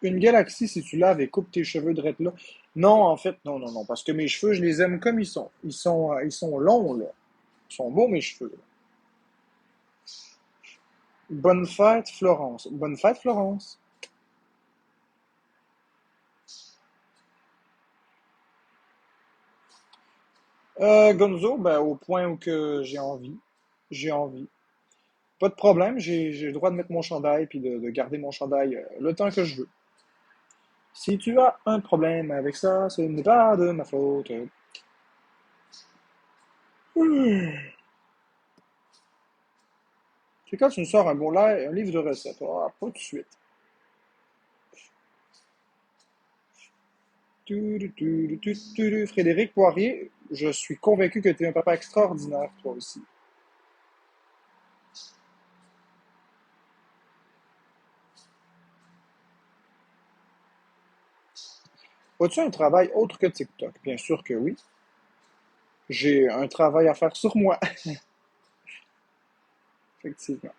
Une galaxie, si tu laves et coupes tes cheveux drette là. Non, en fait, non, non, non, parce que mes cheveux, je les aime comme ils sont. Ils sont longs, là. Ils sont beaux, mes cheveux, là. Bonne fête, Florence. Bonne fête, Florence. Gonzo, ben, au point où que j'ai envie. J'ai envie. Pas de problème, j'ai le droit de mettre mon chandail puis de garder mon chandail le temps que je veux. Si tu as un problème avec ça, ce n'est pas de ma faute. C'est quand tu me sors un livre de recettes. Ah, pas tout de suite. Frédéric Poirier, je suis convaincu que tu es un papa extraordinaire, toi aussi. As-tu un travail autre que TikTok? Bien sûr que oui. J'ai un travail à faire sur moi, effectivement.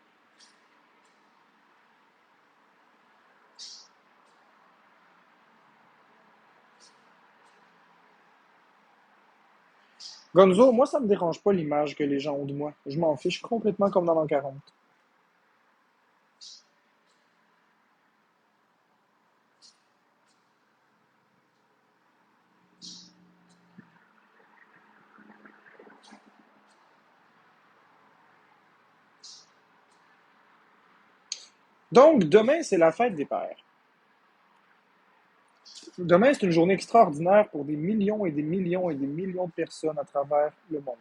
Gonzo, moi, ça me dérange pas l'image que les gens ont de moi. Je m'en fiche complètement comme dans l'an 40. Donc, demain, c'est la fête des pères. Demain, c'est une journée extraordinaire pour des millions et des millions et des millions de personnes à travers le monde.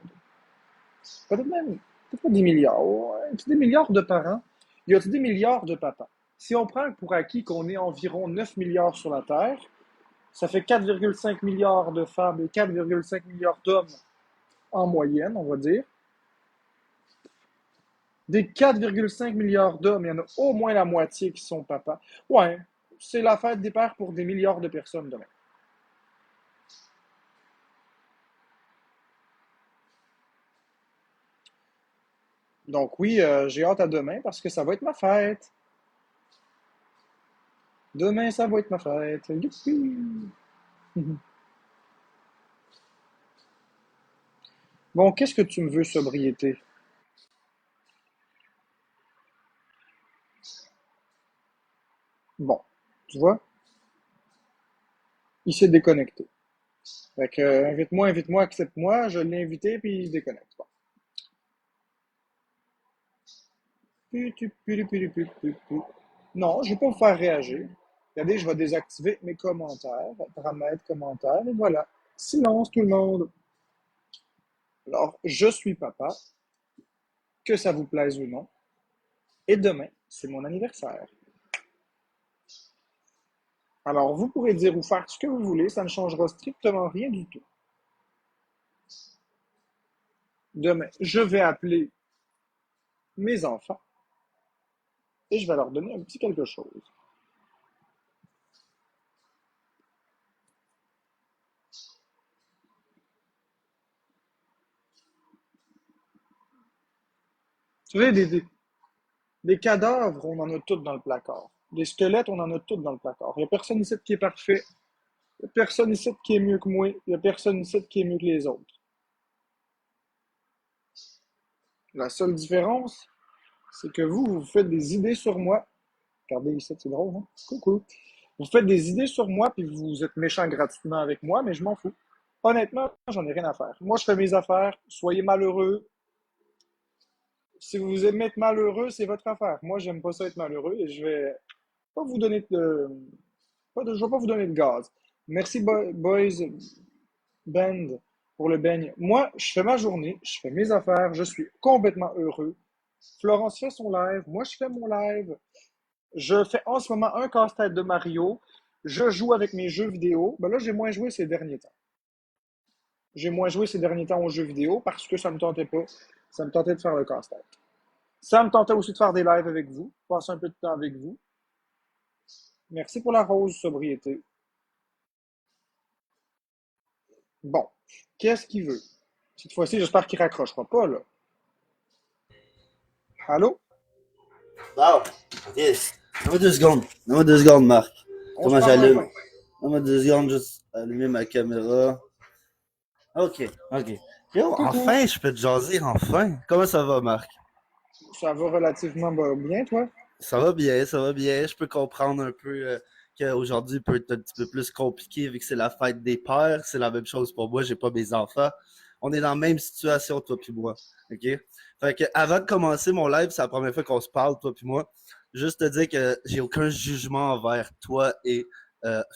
Peut-être même, peut-être pas des milliards. Ouais, des milliards de parents. Il y a des milliards de papas. Si on prend pour acquis qu'on est environ 9 milliards sur la Terre, ça fait 4,5 milliards de femmes et 4,5 milliards d'hommes en moyenne, on va dire. Des 4,5 milliards d'hommes, il y en a au moins la moitié qui sont papas. Ouais, c'est la fête des pères pour des milliards de personnes demain. Donc oui, j'ai hâte à demain parce que ça va être ma fête. Demain, ça va être ma fête. Youpi! Bon, qu'est-ce que tu me veux, sobriété? Bon, tu vois, il s'est déconnecté. Fait que, invite-moi, accepte-moi, je l'ai invité, puis il se déconnecte. Bon. Non, je vais pas vous faire réagir. Regardez, je vais désactiver mes commentaires, paramètres commentaires, et voilà. Silence tout le monde. Alors, je suis papa, que ça vous plaise ou non, et demain, c'est mon anniversaire. Alors, vous pourrez dire ou faire ce que vous voulez, ça ne changera strictement rien du tout. Demain, je vais appeler mes enfants et je vais leur donner un petit quelque chose. Vous savez, des cadavres, on en a toutes dans le placard. Des squelettes, on en a toutes dans le placard. Il n'y a personne ici qui est parfait. Il n'y a personne ici qui est mieux que moi. Il n'y a personne ici qui est mieux que les autres. La seule différence, c'est que vous faites des idées sur moi. Regardez ici, c'est drôle, hein? Coucou. Vous faites des idées sur moi, puis vous êtes méchant gratuitement avec moi, mais je m'en fous. Honnêtement, j'en ai rien à faire. Moi, je fais mes affaires. Soyez malheureux. Si vous aimez être malheureux, c'est votre affaire. Moi, j'aime pas ça être malheureux et je vais pas vous donner je vais pas vous donner de gaz. Merci, boys band, pour le beigne. Moi, je fais ma journée, je fais mes affaires, je suis complètement heureux. Florence fait son live, moi je fais mon live. Je fais en ce moment un casse-tête de Mario. Je joue avec mes jeux vidéo. Ben là, j'ai moins joué ces derniers temps. J'ai moins joué ces derniers temps aux jeux vidéo parce que ça me tentait pas. Ça me tentait de faire le casse-tête. Ça me tentait aussi de faire des lives avec vous, passer un peu de temps avec vous. Merci pour la rose, sobriété. Bon, qu'est-ce qu'il veut? Cette fois-ci, j'espère qu'il raccrochera pas, là. Allô? Wow. Ok. Donne-moi 2 secondes. Donne-moi 2 secondes, Marc. On se Comment parle j'allume? enfin. Donne-moi 2 secondes, juste allumer ma caméra. Ok, ok. Yo, Coucou. enfin, je peux te jaser, enfin. Comment ça va, Marc? Ça va relativement bien, toi? Ça va bien, ça va bien. Je peux comprendre un peu qu'aujourd'hui peut être un petit peu plus compliqué vu que c'est la fête des pères. C'est la même chose pour moi, j'ai pas mes enfants. On est dans la même situation, toi puis moi. OK? Fait que avant de commencer mon live, c'est la première fois qu'on se parle, toi puis moi. Juste te dire que j'ai aucun jugement envers toi et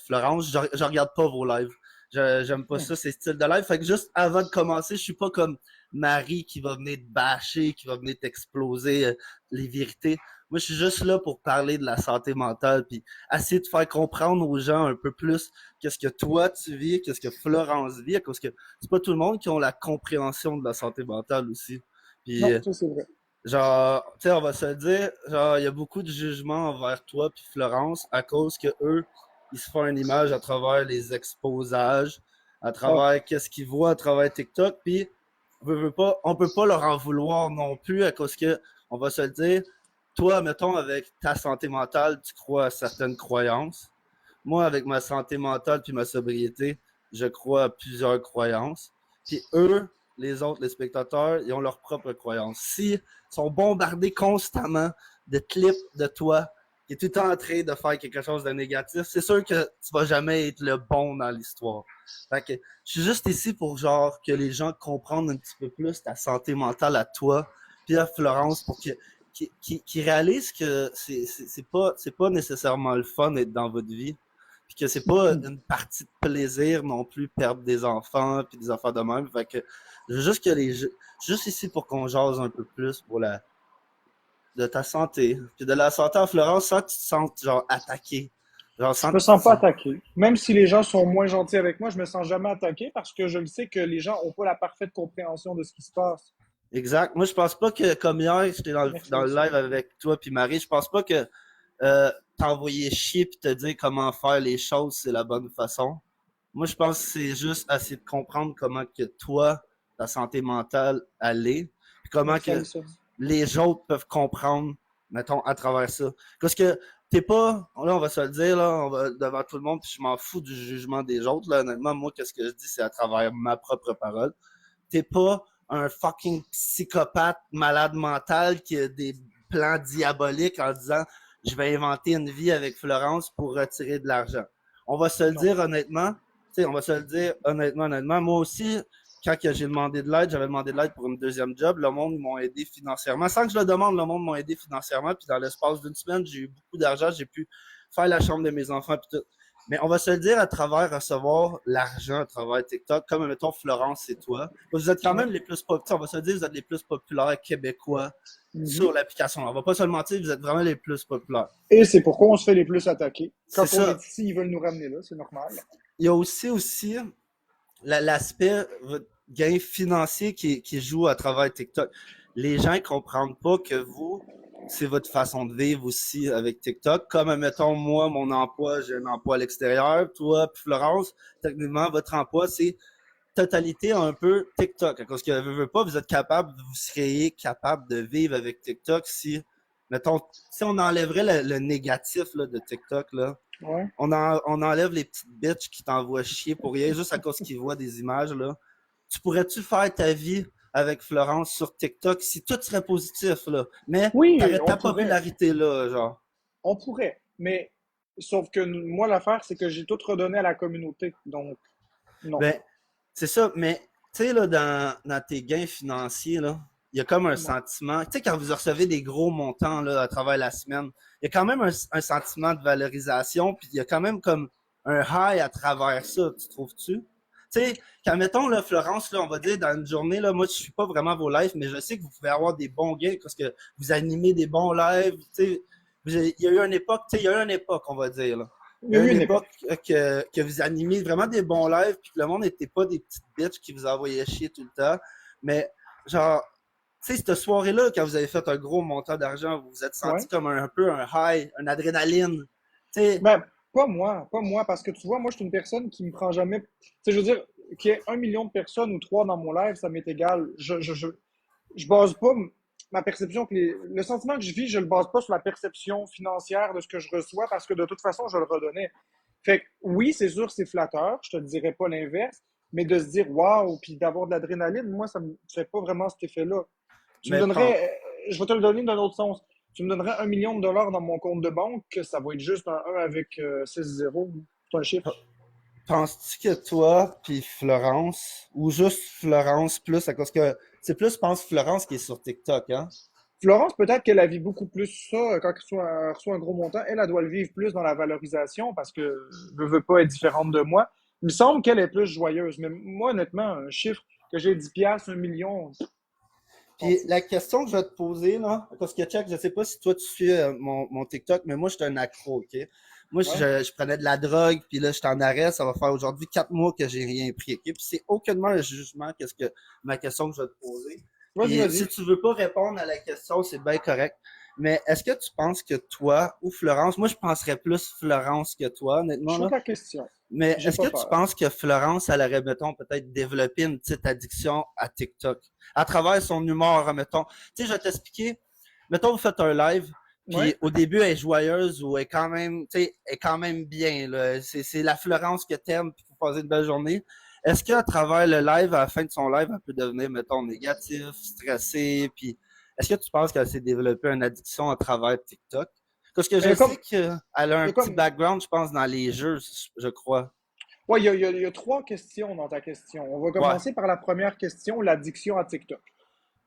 Florence. Je regarde pas vos lives. J'aime pas ça, ces styles de live. Fait que juste avant de commencer, je suis pas comme Marie qui va venir te bâcher, qui va venir t'exploser les vérités. Moi, je suis juste là pour parler de la santé mentale, puis essayer de faire comprendre aux gens un peu plus qu'est-ce que toi tu vis, qu'est-ce que Florence vit, parce que c'est pas tout le monde qui a la compréhension de la santé mentale aussi. Puis, Non, ça c'est vrai. genre, tu sais, on va se le dire, genre, il y a beaucoup de jugements envers toi puis Florence à cause que eux, ils se font une image à travers les exposages, à Ah, travers qu'est-ce qu'ils voient à travers TikTok, puis veut pas, on peut pas leur en vouloir non plus à cause que, on va se le dire, toi, mettons, avec ta santé mentale, tu crois à certaines croyances. Moi, avec ma santé mentale puis ma sobriété, je crois à plusieurs croyances. Puis eux, les autres, les spectateurs, ils ont leurs propres croyances. S'ils sont bombardés constamment de clips de toi qui est tout le temps en train de faire quelque chose de négatif, c'est sûr que tu vas jamais être le bon dans l'histoire. Fait que je suis juste ici pour genre que les gens comprennent un petit peu plus ta santé mentale à toi, puis à Florence pour que qui réalisent que c'est pas nécessairement le fun d'être dans votre vie, puis que c'est pas une partie de plaisir non plus perdre des enfants puis des affaires de même. Fait que je veux juste que je suis juste ici pour qu'on jase un peu plus pour la de ta santé, puis de la santé en Florence sans que tu te sentes genre attaqué, genre je sans me que tu te sens pas sens attaqué. Même si les gens sont moins gentils avec moi, je me sens jamais attaqué parce que je le sais que les gens ont pas la parfaite compréhension de ce qui se passe. exact. Moi, je pense pas que, comme hier, j'étais Merci, dans le merci. live avec toi puis Marie, je pense pas que t'envoyer chier puis te dire comment faire les choses, c'est la bonne façon. Moi, je pense que c'est juste essayer de comprendre comment que toi, ta santé mentale, elle est, puis comment Merci, que Alison. les autres peuvent comprendre, mettons, à travers ça. Parce que t'es pas, là, on va se le dire, là, on va, devant tout le monde, puis je m'en fous du jugement des autres, là, honnêtement, moi, qu'est-ce que je dis, c'est à travers ma propre parole. T'es pas un fucking psychopathe malade mental qui a des plans diaboliques en disant je vais inventer une vie avec Florence pour retirer de l'argent. On va se le Non. dire honnêtement, tu sais, on va se le dire honnêtement. Moi aussi, quand j'ai demandé de l'aide, j'avais demandé de l'aide pour une deuxième job. Le monde m'a aidé financièrement. Sans que je le demande, le monde m'a aidé financièrement. Puis dans l'espace d'une semaine, j'ai eu beaucoup d'argent. J'ai pu faire la chambre de mes enfants. Puis tout. Mais on va se le dire à travers recevoir l'argent à travers TikTok, comme mettons Florence et toi. Vous êtes quand Ouais. même les plus populaires, on va se le dire, vous êtes les plus populaires québécois Mhm. sur l'application. On va pas se le mentir, vous êtes vraiment les plus populaires. Et c'est pourquoi on se fait les plus attaquer. C'est Quand on est ça. ici, ils veulent nous ramener là, c'est normal. Il y a aussi l'aspect gain financier qui joue à travers TikTok. Les gens ne comprennent pas que vous, c'est votre façon de vivre aussi avec TikTok. Comme, mettons, moi, mon emploi, j'ai un emploi à l'extérieur. Toi, puis Florence, techniquement, votre emploi, c'est totalité un peu TikTok. Parce que vous pas, vous êtes capable, vous seriez capable de vivre avec TikTok si, mettons, si on enlèverait le négatif là, de TikTok, là, Ouais. on enlève les petites bitches qui t'envoient chier pour rien, juste à cause qu'ils voient des images, là. Tu pourrais-tu faire ta vie avec Florence sur TikTok si tout serait positif, là? Mais Oui, t'aurais ta popularité, là, genre. on pourrait, mais sauf que moi l'affaire c'est que j'ai tout redonné à la communauté, donc non. Ben, c'est ça, mais tu sais, là, dans tes gains financiers, là, il y a comme un Ouais. sentiment. Tu sais, quand vous recevez des gros montants là, à travers la semaine, il y a quand même un sentiment de valorisation, puis il y a quand même comme un high à travers ça, tu trouves-tu? Tu sais, quand mettons, là, Florence, là, on va dire, dans une journée, là, moi, je suis pas vraiment vos lives, mais je sais que vous pouvez avoir des bons gains parce que vous animez des bons lives, tu sais. Il y a eu une époque, tu sais, il y a eu une époque, on va dire, là. Il y Il y a a eu une une époque époque. que vous animiez vraiment des bons lives, puis que le monde n'était pas des petites bitches qui vous envoyaient chier tout le temps. Mais, genre, tu sais, cette soirée-là, quand vous avez fait un gros montant d'argent, vous vous êtes senti Ouais. comme un peu un high, un adrénaline. Tu sais, Ben, pas moi, parce que tu vois, moi je suis une personne qui me prend jamais. Tu sais, je veux dire, qu'il y ait 1 million de personnes ou trois dans mon live, ça m'est égal. Je base pas ma perception le sentiment que je vis, je le base pas sur la perception financière de ce que je reçois parce que de toute façon, je le redonnais. Fait que oui, c'est sûr, c'est flatteur, je te dirais pas l'inverse, mais de se dire waouh, puis d'avoir de l'adrénaline, moi, ça me fait pas vraiment cet effet-là. Tu me Mais pense, donnerais, je vais te le donner d'un autre sens. Tu me donnerais 1 million de dollars dans mon compte de banque, ça va être juste un 1 avec 6 zéros. C'est un chiffre. penses-tu que toi, puis Florence, ou juste Florence plus, à cause que c'est plus, je pense, Florence qui est sur TikTok, hein? Florence, peut-être qu'elle a vit beaucoup plus ça quand elle reçoit un gros montant. Elle doit le vivre plus dans la valorisation parce que ne veut pas être différente de moi. Il me semble qu'elle est plus joyeuse. Mais moi, honnêtement, un chiffre que j'ai 10 piastres, 1 million, m'en Puis fous. la question que je vais te poser, là, parce que check, je sais pas si toi tu suis mon TikTok, mais moi je suis un accro, ok? Moi Ouais. je prenais de la drogue, puis là je suis en arrêt, ça va faire aujourd'hui 4 mois que j'ai rien pris, ok? Puis c'est aucunement un jugement, qu'est-ce que ma question que je vais te poser. Vas-y, Puis si vas-y. tu veux pas répondre à la question, c'est bien correct. Mais est-ce que tu penses que toi ou Florence, moi je penserais plus Florence que toi, honnêtement, Shoot là. la question. Mais J'ai est-ce pas que tu peur. penses que Florence, elle aurait, mettons, peut-être développé une petite addiction à TikTok à travers son humour, mettons? Tu sais, je vais t'expliquer. Mettons, vous faites un live, puis Ouais. au début, elle est joyeuse ou elle est quand même, tu sais, elle est quand même bien, là. C'est la Florence que t'aimes, puis pour passer une belle journée. Est-ce qu'à travers le live, à la fin de son live, elle peut devenir, mettons, négatif, stressé, puis est-ce que tu penses qu'elle s'est développée une addiction à travers TikTok? Parce que Mais il y je a comme, sais qu'elle a il y un a petit comme, background, je pense, dans les jeux, je crois. ouais, il y a trois questions dans ta question. On va Ouais. commencer par la première question, l'addiction à TikTok.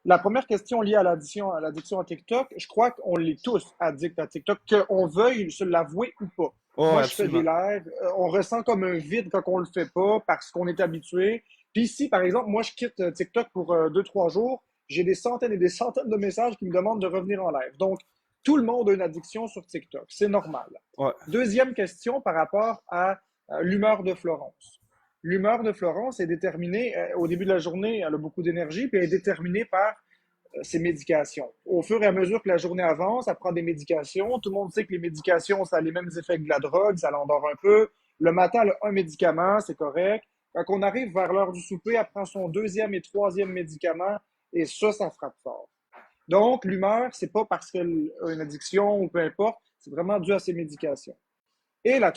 La première question liée à l'addiction à TikTok, je crois qu'on l'est tous addicts à TikTok, qu'on veuille se l'avouer ou pas. Oh, Moi, je fais des absolument. lives, on ressent comme un vide quand on le fait pas parce qu'on est habitué. Puis si, par exemple, moi, je quitte TikTok pour 2, 3 jours, j'ai des centaines et des centaines de messages qui me demandent de revenir en live. Donc, tout le monde a une addiction sur TikTok. C'est normal. Ouais. Deuxième question par rapport à l'humeur de Florence. L'humeur de Florence est déterminée, au début de la journée, elle a beaucoup d'énergie, puis elle est déterminée par ses médications. Au fur et à mesure que la journée avance, elle prend des médications. Tout le monde sait que les médications, ça a les mêmes effets que la drogue, ça l'endort un peu. Le matin, elle a un médicament, c'est correct. Quand on arrive vers l'heure du souper, elle prend son deuxième et troisième médicament, et ça frappe fort. Donc, l'humeur, c'est pas parce qu'elle a une addiction ou peu importe, c'est vraiment dû à ses médications. Et le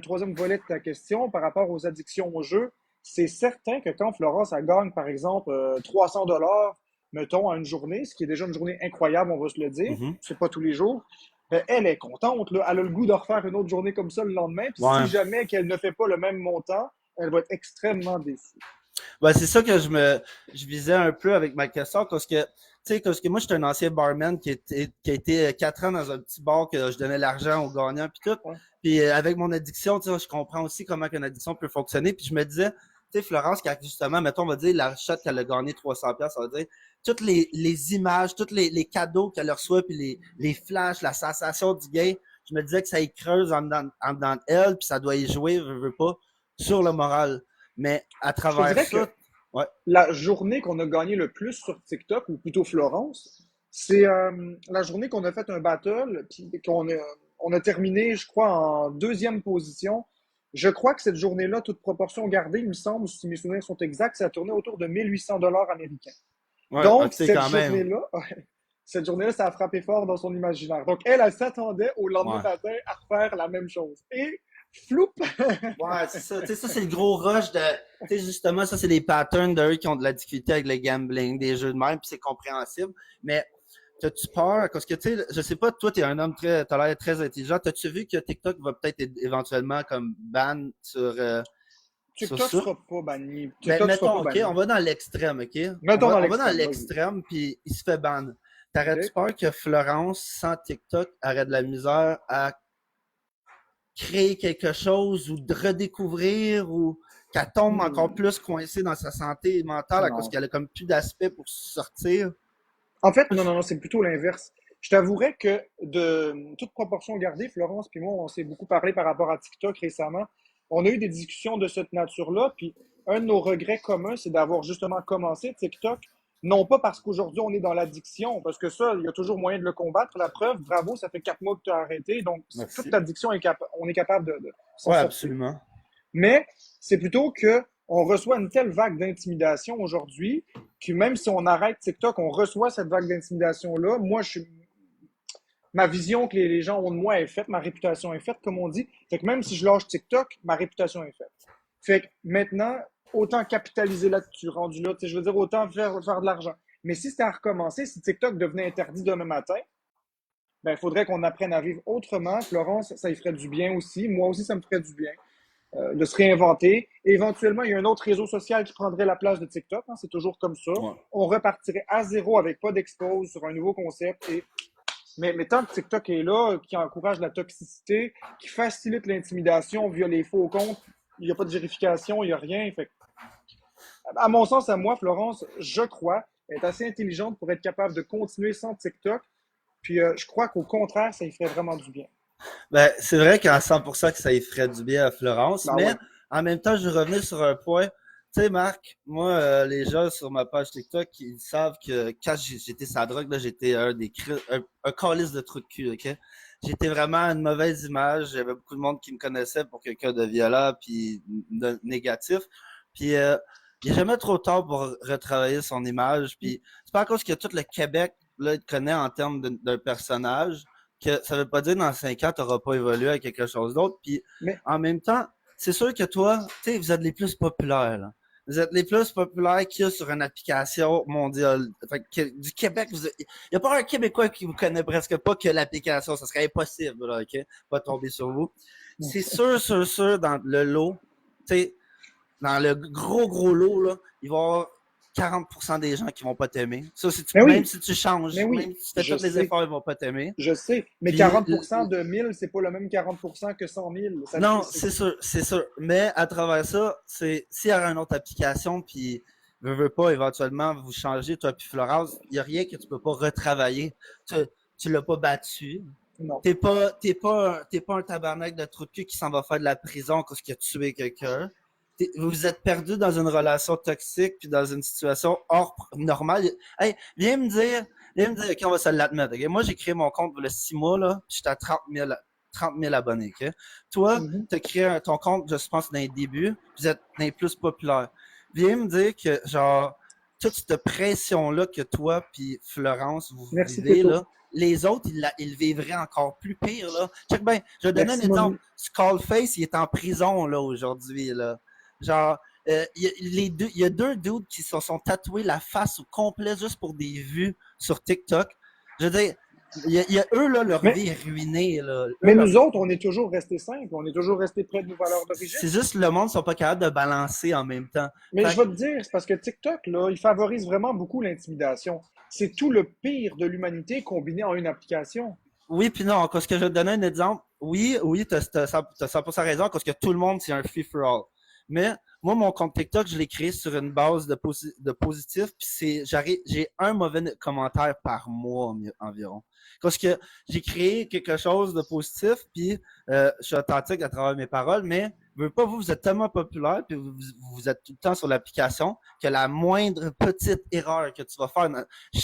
troisième volet de ta question par rapport aux addictions au jeu, c'est certain que quand Florence elle gagne, par exemple, 300 dollars, mettons, à une journée, ce qui est déjà une journée incroyable, on va se le dire, Mhm. c'est pas tous les jours, ben, elle est contente, là. Elle a le goût de refaire une autre journée comme ça le lendemain, puis si Ouais. jamais qu'elle ne fait pas le même montant, elle va être extrêmement déçue. Ben, c'est ça que je visais un peu avec ma question, parce que, tu sais, parce que moi, j'étais un ancien barman qui a été 4 ans dans un petit bar que je donnais l'argent aux gagnants, puis tout. Ouais. Puis avec mon addiction, tu sais, je comprends aussi comment une addiction peut fonctionner. Puis je me disais, tu sais, Florence, quand justement, mettons, on va dire, la shot qu'elle a gagné 300$, ça veut dire, toutes les images, tous les cadeaux qu'elle reçoit, puis les flashs, la sensation du gain, je me disais que ça y creuse en dedans d'elle, puis ça doit y jouer, veut pas, sur le moral. Mais à Je te travers dirais que ça, ouais. la journée qu'on a gagné le plus sur TikTok, ou plutôt Florence, c'est la journée qu'on a fait un battle, puis on a terminé, je crois, en deuxième position. Je crois que cette journée-là, toute proportion gardée, il me semble, si mes souvenirs sont exacts, ça a tourné autour de 1800 dollars américains. Ouais, Donc, ok, quand même. cette journée-là, ça a frappé fort dans son imaginaire. Donc, elle s'attendait au lendemain Ouais. matin à refaire la même chose. Et, floup! Ouais, c'est ça. Tu sais, ça, c'est le gros rush de. Tu sais, justement, ça, c'est les patterns d'eux qui ont de la difficulté avec le gambling, des jeux de même, puis c'est compréhensible. Mais, t'as-tu peur? Parce que, tu sais, je sais pas, toi, t'es un homme t'as l'air très intelligent. T'as-tu vu que TikTok va peut-être éventuellement comme ban sur TikTok ça? sera pas banni. Ben, TikTok sera mettons, pas OK, on banni. va dans l'extrême, OK? Mettons dans On va dans l'extrême, vas-y. l'extrême, puis il se fait ban. T'aurais-tu OK? peur que Florence, sans TikTok, aurait de la misère à créer quelque chose ou de redécouvrir ou qu'elle tombe encore Hmm. plus coincée dans sa santé mentale à cause Non. qu'elle a comme plus d'aspect pour sortir. En fait, non, non, non, c'est plutôt l'inverse. Je t'avouerais que de toute proportion gardée, Florence puis moi, on s'est beaucoup parlé par rapport à TikTok récemment. On a eu des discussions de cette nature-là, puis un de nos regrets communs, c'est d'avoir justement commencé TikTok, non pas parce qu'aujourd'hui on est dans l'addiction, parce que ça, il y a toujours moyen de le combattre. La preuve, bravo, ça fait 4 mois que tu as arrêté, donc toute Merci. addiction, on est capable de s'en Ouais, sortir. absolument. Mais c'est plutôt que on reçoit une telle vague d'intimidation aujourd'hui que même si on arrête TikTok, on reçoit cette vague d'intimidation-là. Moi, ma vision que les gens ont de moi est faite, ma réputation est faite, comme on dit. Fait que même si je lâche TikTok, ma réputation est faite. Fait que maintenant, autant capitaliser là-dessus, rendu là, je veux dire, autant faire de l'argent. Mais si c'était à recommencer, si TikTok devenait interdit demain matin, ben, il faudrait qu'on apprenne à vivre autrement. Florence, ça y ferait du bien aussi. Moi aussi, ça me ferait du bien de se réinventer. Et éventuellement, il y a un autre réseau social qui prendrait la place de TikTok. Hein, c'est toujours comme ça. Ouais. On repartirait à zéro avec pas d'expose sur un nouveau concept. Mais tant que TikTok est là, qui encourage la toxicité, qui facilite l'intimidation via les faux comptes, il n'y a pas de vérification, il n'y a rien. Fait à mon sens, à moi, Florence, je crois, est assez intelligente pour être capable de continuer sans TikTok. Puis je crois qu'au contraire, ça y ferait vraiment du bien. Ben, c'est vrai qu'à 100% que ça y ferait du bien à Florence, Ben mais ouais. en même temps, je vais revenir sur un point. Tu sais, Marc, moi, les gens sur ma page TikTok, ils savent que quand j'étais sur la drogue, là, j'étais un calice de trou de cul, ok? J'étais vraiment une mauvaise image. J'avais beaucoup de monde qui me connaissait pour quelqu'un de violent puis de négatif. Puis, il n'est jamais trop tard pour retravailler son image. Puis, c'est pas à cause que tout le Québec, là, il connaît en termes d'un personnage que ça veut pas dire dans 5 ans, tu n'auras pas évolué à quelque chose d'autre. Puis Mais en même temps, c'est sûr que toi, tu sais, vous êtes les plus populaires. Là. Vous êtes les plus populaires qu'il y a sur une application mondiale. Fait que, du Québec, il n'y a pas un Québécois qui vous connaît presque pas que l'application. Ça serait impossible, là, OK? Pas tomber sur vous. C'est sûr, dans le lot, tu sais, dans le gros lot, là, il va y avoir 40% des gens qui vont pas t'aimer. Ça, mais même oui, si tu mais changes, oui, même si tu fais je tous les sais. efforts, ils vont pas t'aimer. Je sais. Mais Puis 40% de 1000, c'est pas le même 40% que 100 000. non, c'est sûr. Mais à travers ça, c'est s'il y a une autre application, puis veux pas éventuellement vous changer, toi puis Florence, il y a rien que tu peux pas retravailler. Tu, tu l'as pas battu. Non. T'es pas un tabarnak de trou de cul qui s'en va faire de la prison parce qu'il a tué quelqu'un. Vous êtes perdu dans une relation toxique puis dans une situation hors normale. Hey, viens me dire, ok, on va se l'admettre. Okay? Moi, j'ai créé mon compte pour le 6 mois, là, puis j'étais à 30 000 abonnés. Okay? Toi, Mhm. tu as créé ton compte, je pense, dans les débuts, vous êtes dans les plus populaires. Viens me dire que, genre, toute cette pression-là que toi puis Florence, vous Merci, vivez, Teto. là, les autres, ils vivraient encore plus pire, là. Check ben, je vais donner un Merci, exemple. Monu. Skullface, il est en prison, là, aujourd'hui, là. Genre, il y a deux dudes qui se sont tatoués la face au complet juste pour des vues sur TikTok. Je veux dire, il y a eux, là, leur Mais, vie est ruinée, là. Eux, mais leur nous vie. autres, on est toujours restés simples. On est toujours restés près de nos valeurs d'origine. C'est juste le monde ne sont pas capables de balancer en même temps. Mais je Fait vais te dire, c'est parce que TikTok, là, il favorise vraiment beaucoup l'intimidation. C'est tout le pire de l'humanité combiné en une application. oui, puis non, parce que je vais te donner un exemple. Oui, t'as 100% raison, parce que tout le monde, c'est un free-for-all. Mais moi, mon compte TikTok, je l'ai créé sur une base de positif, puis j'ai un mauvais commentaire par mois environ. Parce que j'ai créé quelque chose de positif, puis je suis authentique à travers mes paroles, mais vous êtes tellement populaire, puis vous êtes tout le temps sur l'application, que la moindre petite erreur que tu vas faire, je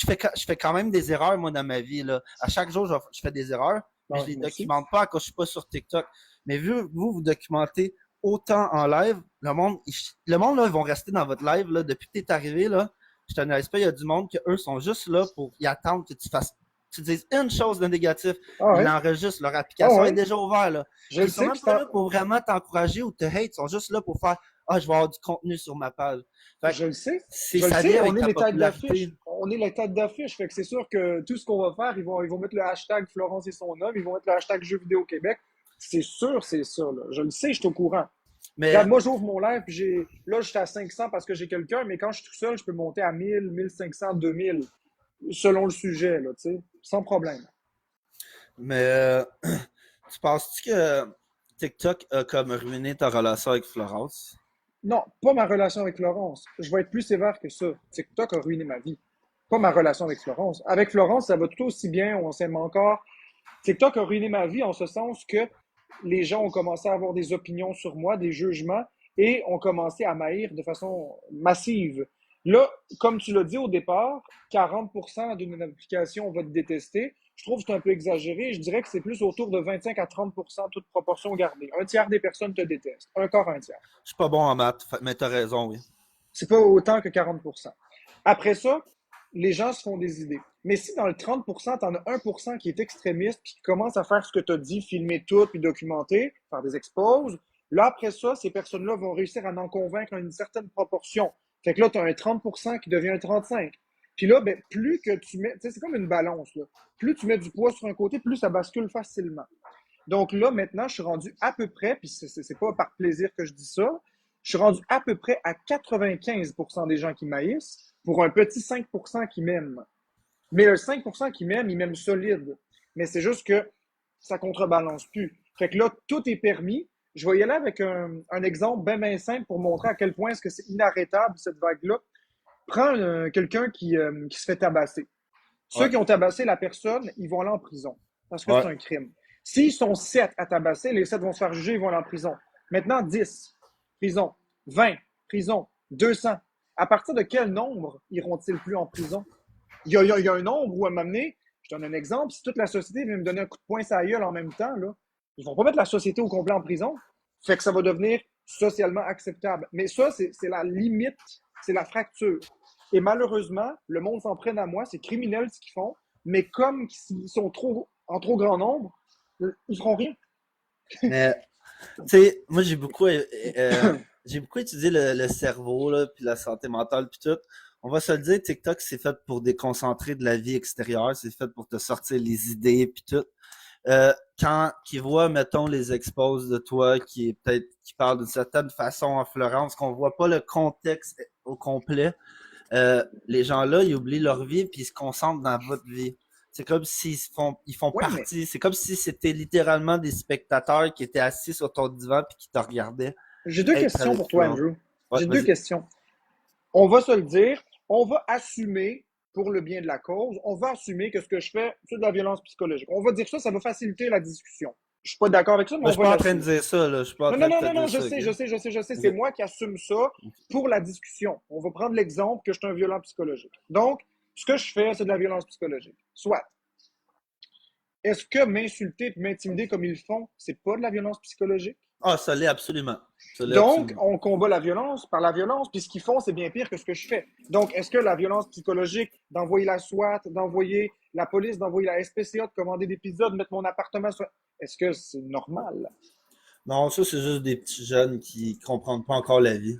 fais quand même des erreurs, moi, dans ma vie, là. À chaque jour, je fais des erreurs, mais je Bon, les merci. documente pas quand je suis pas sur TikTok. Mais vu vous documentez autant en live, le monde, là, ils vont rester dans votre live, là, depuis que t'es arrivé, là. Je te niaise pas, il y a du monde que eux sont juste là pour y attendre que tu dises une chose de négatif. Ah Ils ouais? l'enregistrent, leur Ah application est ouais? déjà ouverte, là. Je Puis le ils sont sais, même puis pas là pour vraiment t'encourager ou te hate, ils sont juste là pour faire, ah, je vais avoir du contenu sur ma page. Fait que je le sais. Je le ça sais, vient on avec est ta les têtes popularité. d'affiche. On est les têtes d'affiche. Fait que c'est sûr que tout ce qu'on va faire, ils vont mettre le hashtag Florence et son homme, ils vont mettre le hashtag Jeux vidéo Québec. C'est sûr, c'est ça, là. Je le sais, je suis au courant. Mais Regarde, moi, j'ouvre mon live, puis là, je suis à 500 parce que j'ai quelqu'un, mais quand je suis tout seul, je peux monter à 1000, 1500, 2000, selon le sujet, là, tu sais, sans problème. Mais tu penses-tu que TikTok a comme ruiné ta relation avec Florence? Non, pas ma relation avec Florence. Je vais être plus sévère que ça. TikTok a ruiné ma vie. Pas ma relation avec Florence. Avec Florence, ça va tout aussi bien, on s'aime encore. TikTok a ruiné ma vie en ce sens que les gens ont commencé à avoir des opinions sur moi, des jugements, et ont commencé à m'haïr de façon massive. Là, comme tu l'as dit au départ, 40% d'une application va te détester. Je trouve que c'est un peu exagéré. Je dirais que c'est plus autour de 25 à 30%, toute proportion gardée. Un tiers des personnes te détestent. Un quart, un tiers. Je suis pas bon en maths, mais t'as raison, oui. C'est pas autant que 40%. Après ça, les gens se font des idées. Mais si dans le 30%, tu en as 1% qui est extrémiste, puis qui commence à faire ce que tu as dit, filmer tout, puis documenter, faire des exposes, là, après ça, ces personnes-là vont réussir à en convaincre une certaine proportion. Fait que là, tu as un 30% qui devient un 35%. Puis là, ben, plus que tu mets, tu sais, c'est comme une balance, là. Plus tu mets du poids sur un côté, plus ça bascule facilement. Donc là, maintenant, je suis rendu à peu près, puis c'est pas par plaisir que je dis ça, je suis rendu à peu près à 95% des gens qui maïssent pour un petit 5% qui m'aiment. Mais le 5% qui m'aime, il m'aime solide. Mais c'est juste que ça contrebalance plus. Fait que là, tout est permis. Je vais y aller avec un exemple bien simple pour montrer à quel point est-ce que c'est inarrêtable, cette vague-là. Prends quelqu'un qui se fait tabasser. Ceux Ouais, qui ont tabassé la personne, ils vont aller en prison parce que c'est ouais. un crime. S'ils sont 7 à tabasser, les 7 vont se faire juger, ils vont aller en prison. Maintenant, 10, prison. 20, prison. 200. À partir de quel nombre iront-ils plus en prison? Il y a un nombre où, à m'amener, je donne un exemple, si toute la société vient me donner un coup de poing sur la gueule en même temps, là, ils vont pas mettre la société au complet en prison. Fait que ça va devenir socialement acceptable. Mais ça, c'est la limite, c'est la fracture. Et malheureusement, le monde s'en prenne à moi, c'est criminel ce qu'ils font, mais comme ils sont en trop grand nombre, ils feront rien. Mais, tu sais, moi, j'ai beaucoup étudié le cerveau, là, puis la santé mentale, puis tout. On va se le dire, TikTok, c'est fait pour déconcentrer de la vie extérieure, c'est fait pour te sortir les idées, puis tout. Quand qui voit, mettons, les exposes de toi, qui est peut-être qui parle d'une certaine façon en Florence, qu'on voit pas le contexte au complet, les gens-là, ils oublient leur vie puis ils se concentrent dans votre vie. C'est comme ils font Oui, mais partie. C'est comme si c'était littéralement des spectateurs qui étaient assis sur ton divan puis qui te regardaient j'ai deux être questions avec pour toi, toi. Andrew. Ouais, J'ai deux vas-y. questions. On va se le dire, on va assumer pour le bien de la cause, on va assumer que ce que je fais, c'est de la violence psychologique. On va dire ça, ça va faciliter la discussion. Je suis pas d'accord avec ça, mais Mais on je suis va pas en train de l'assumer. dire ça, là. Je suis pas en Non, train non, de non, te non, non, dire je ça, sais, ok? je sais, je sais, je sais. Ok. C'est moi qui assume ça pour la discussion. On va prendre l'exemple que je suis un violent psychologique. Donc, ce que je fais, c'est de la violence psychologique. Soit, est-ce que m'insulter et m'intimider comme ils le font, c'est pas de la violence psychologique? Ah, ça l'est absolument. Ça l'est Donc, absolument. on combat la violence par la violence, puis ce qu'ils font, c'est bien pire que ce que je fais. Donc, est-ce que la violence psychologique d'envoyer la SWAT, d'envoyer la police, d'envoyer la SPCA, de commander des pizzas, de mettre mon appartement sur... Est-ce que c'est normal? Non, ça, c'est juste des petits jeunes qui comprennent pas encore la vie.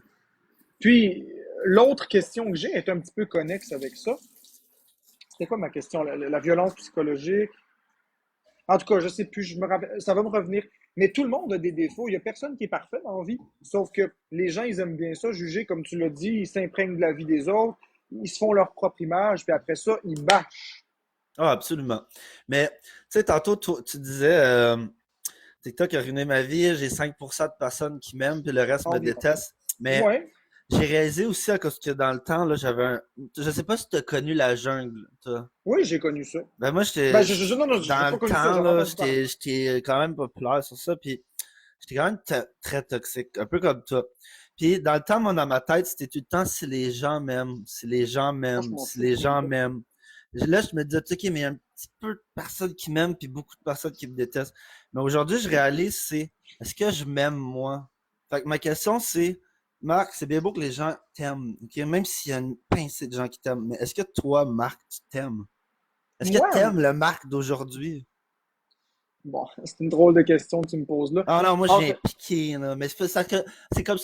Puis, l'autre question que j'ai est un petit peu connexe avec ça. C'était quoi ma question? La violence psychologique. En tout cas, je sais plus, ça va me revenir. Mais tout le monde a des défauts. Il n'y a personne qui est parfait dans la vie. Sauf que les gens, ils aiment bien ça, juger, comme tu l'as dit, ils s'imprègnent de la vie des autres, ils se font leur propre image, puis après ça, ils bâchent. Ah, absolument. Mais, tu sais, tantôt, tu disais, TikTok a ruiné ma vie, j'ai 5% de personnes qui m'aiment, puis le reste me Environ. déteste. Mais Ouais, j'ai réalisé aussi à cause que dans le temps, là, j'avais un. Je sais pas si tu as connu la jungle, toi. oui, j'ai connu ça. Ben moi, Ben, non, non, j'ai dans pas le connu ça, temps, j'en ai là, entendu parler. j'étais quand même populaire sur ça, puis j'étais quand même très toxique, un peu comme toi. Puis dans le temps, moi, dans ma tête, c'était tout le temps si les gens m'aiment, si les gens Moi, je m'aiment, m'en si fous. les gens m'aiment. Là, je me disais, ok, mais il y a un petit peu de personnes qui m'aiment, puis beaucoup de personnes qui me détestent. Mais aujourd'hui, je réalise, est-ce que je m'aime moi? Fait que ma question, c'est, Marc, c'est bien beau que les gens t'aiment, ok? Même s'il y a une pincée de gens qui t'aiment, mais est-ce que toi, Marc, tu t'aimes? Est-ce que Moi, t'aimes le Marc d'aujourd'hui? bon, c'est une drôle de question que tu me poses là. Ah non, moi je En viens fait, piquer, là. Mais c'est comme ça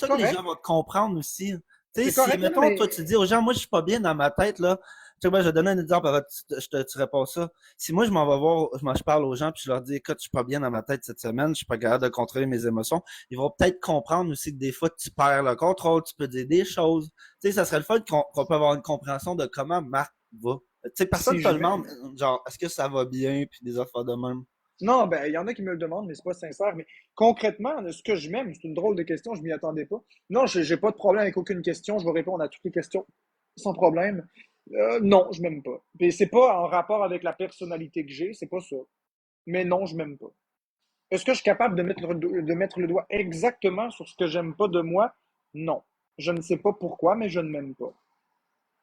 c'est que les gens correct. vont te comprendre aussi. Tu sais, C'est si, correct, non, non, mettons, toi, mais tu dis aux gens, moi je suis pas bien dans ma tête, là. Tu sais, moi, je vais donner un exemple, avant que tu réponds ça. Si moi je m'en vais voir, je parle aux gens, puis je leur dis, écoute, je suis pas bien dans ma tête cette semaine, je suis pas capable de contrôler mes émotions, ils vont peut-être comprendre aussi que des fois tu perds le contrôle, tu peux dire des choses. Tu sais, ça serait le fun qu'on peut avoir une compréhension de comment Marc va. Tu sais, personne si te je vais. demande, genre, est-ce que ça va bien, puis des affaires de même. Non, ben, il y en a qui me le demandent, mais c'est pas sincère. Mais concrètement, ce que je m'aime, c'est une drôle de question, je m'y attendais pas. Non, j'ai pas de problème avec aucune question, je vais répondre à toutes les questions sans problème. Non, je m'aime pas. Puis c'est pas en rapport avec la personnalité que j'ai, c'est pas ça. Mais non, je m'aime pas. Est-ce que je suis capable de mettre le doigt exactement sur ce que j'aime pas de moi? Non. Je ne sais pas pourquoi, mais je ne m'aime pas.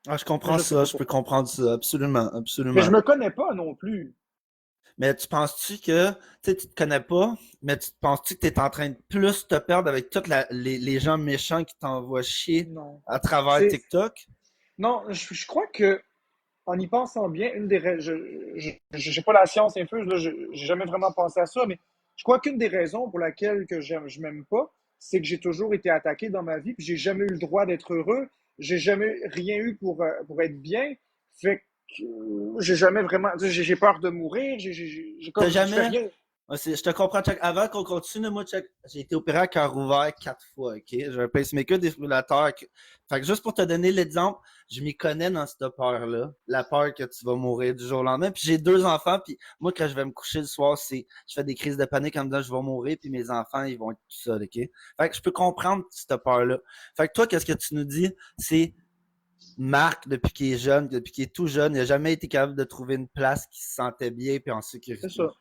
Ah, je Mais comprends je sais ça, pas je peux pourquoi. comprendre ça, absolument, Mais je absolument. me connais pas non plus. Mais tu penses-tu que, tu sais, tu te connais pas, mais tu penses-tu que tu es en train de plus te perdre avec tous les gens méchants qui t'envoient chier Non. à travers C'est, TikTok? Non, je crois que en y pensant bien, une des j'ai pas la science infuse, là, j'ai jamais vraiment pensé à ça, mais je crois qu'une des raisons pour laquelle je m'aime pas, c'est que j'ai toujours été attaqué dans ma vie, puis j'ai jamais eu le droit d'être heureux, j'ai jamais rien eu pour être bien, fait que j'ai jamais vraiment, j'ai peur de mourir, j'ai T'as comme, je fais jamais. rien. Ouais, je te comprends, Chuck. Avant qu'on continue, moi, Chuck, j'ai été opéré à cœur ouvert 4 fois, OK? J'ai un pacemaker défibrillateur. Fait que juste pour te donner l'exemple, je m'y connais dans cette peur-là. La peur que tu vas mourir du jour au lendemain. Puis j'ai 2 enfants, puis moi, quand je vais me coucher le soir, je fais des crises de panique en me disant je vais mourir, puis mes enfants, ils vont être tout seuls, OK? Fait que je peux comprendre cette peur-là. Fait que toi, qu'est-ce que tu nous dis? C'est Marc, depuis qu'il est jeune, depuis qu'il est tout jeune, il n'a jamais été capable de trouver une place qui se sentait bien et en C'est sécurité. ça.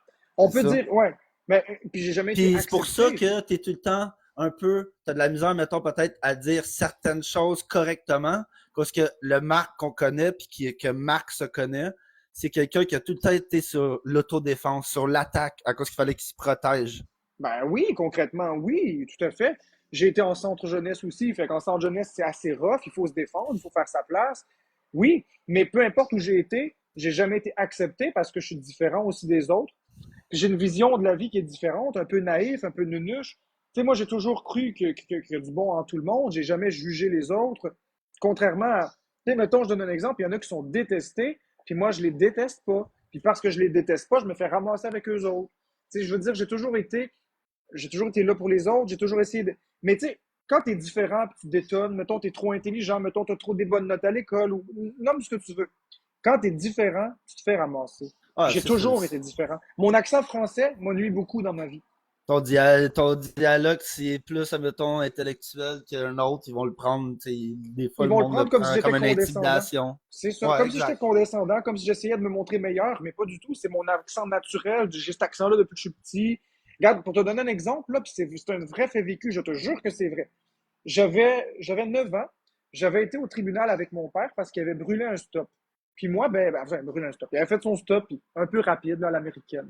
On C'est peut ça? dire, ouais, mais puis j'ai jamais été Puis c'est pour ça accepté. que tu es tout le temps un peu, tu as de la misère, mettons, peut-être à dire certaines choses correctement, parce que le Marc qu'on connaît, puis que Marc se connaît, c'est quelqu'un qui a tout le temps été sur l'autodéfense, sur l'attaque, à cause qu'il fallait qu'il se protège. Ben oui, concrètement, oui, tout à fait. J'ai été en centre jeunesse aussi, fait qu'en centre jeunesse, c'est assez rough, il faut se défendre, il faut faire sa place. Oui, mais peu importe où j'ai été, j'ai jamais été accepté parce que je suis différent aussi des autres. Puis j'ai une vision de la vie qui est différente, un peu naïf, un peu nunuche. Tu sais, moi, j'ai toujours cru qu'il y a du bon en tout le monde, j'ai jamais jugé les autres. Contrairement à, tu sais, mettons, je donne un exemple, il y en a qui sont détestés, puis moi, je les déteste pas. Puis parce que je les déteste pas, je me fais ramasser avec eux autres. Tu sais, je veux dire, j'ai toujours été là pour les autres, j'ai toujours essayé de. Mais tu sais, quand t'es différent, puis tu détonnes, mettons, t'es trop intelligent, mettons, t'as trop des bonnes notes à l'école, ou nomme ce que tu veux. Quand t'es différent, tu te fais ramasser. Puis Ah, j'ai ça, toujours été différent. Mon accent français m'a nuit beaucoup dans ma vie. ton dialogue, c'est plus, admettons, intellectuel qu'un autre, ils vont le prendre, des fois, Ils le vont le monde le prendre comme si prend comme j'étais une condescendant. intimidation. C'est ça. Ouais, Comme si j'étais exact. condescendant, comme si j'essayais de me montrer meilleur, mais pas du tout. C'est mon accent naturel. J'ai cet accent-là depuis que je suis petit. Regarde, pour te donner un exemple, là, puis c'est un vrai fait vécu, je te jure que c'est vrai. J'avais 9 ans. J'avais été au tribunal avec mon père parce qu'il avait brûlé un stop. Puis moi, enfin, brûlé un stop. Il avait fait son stop, puis un peu rapide, là, à l'américaine.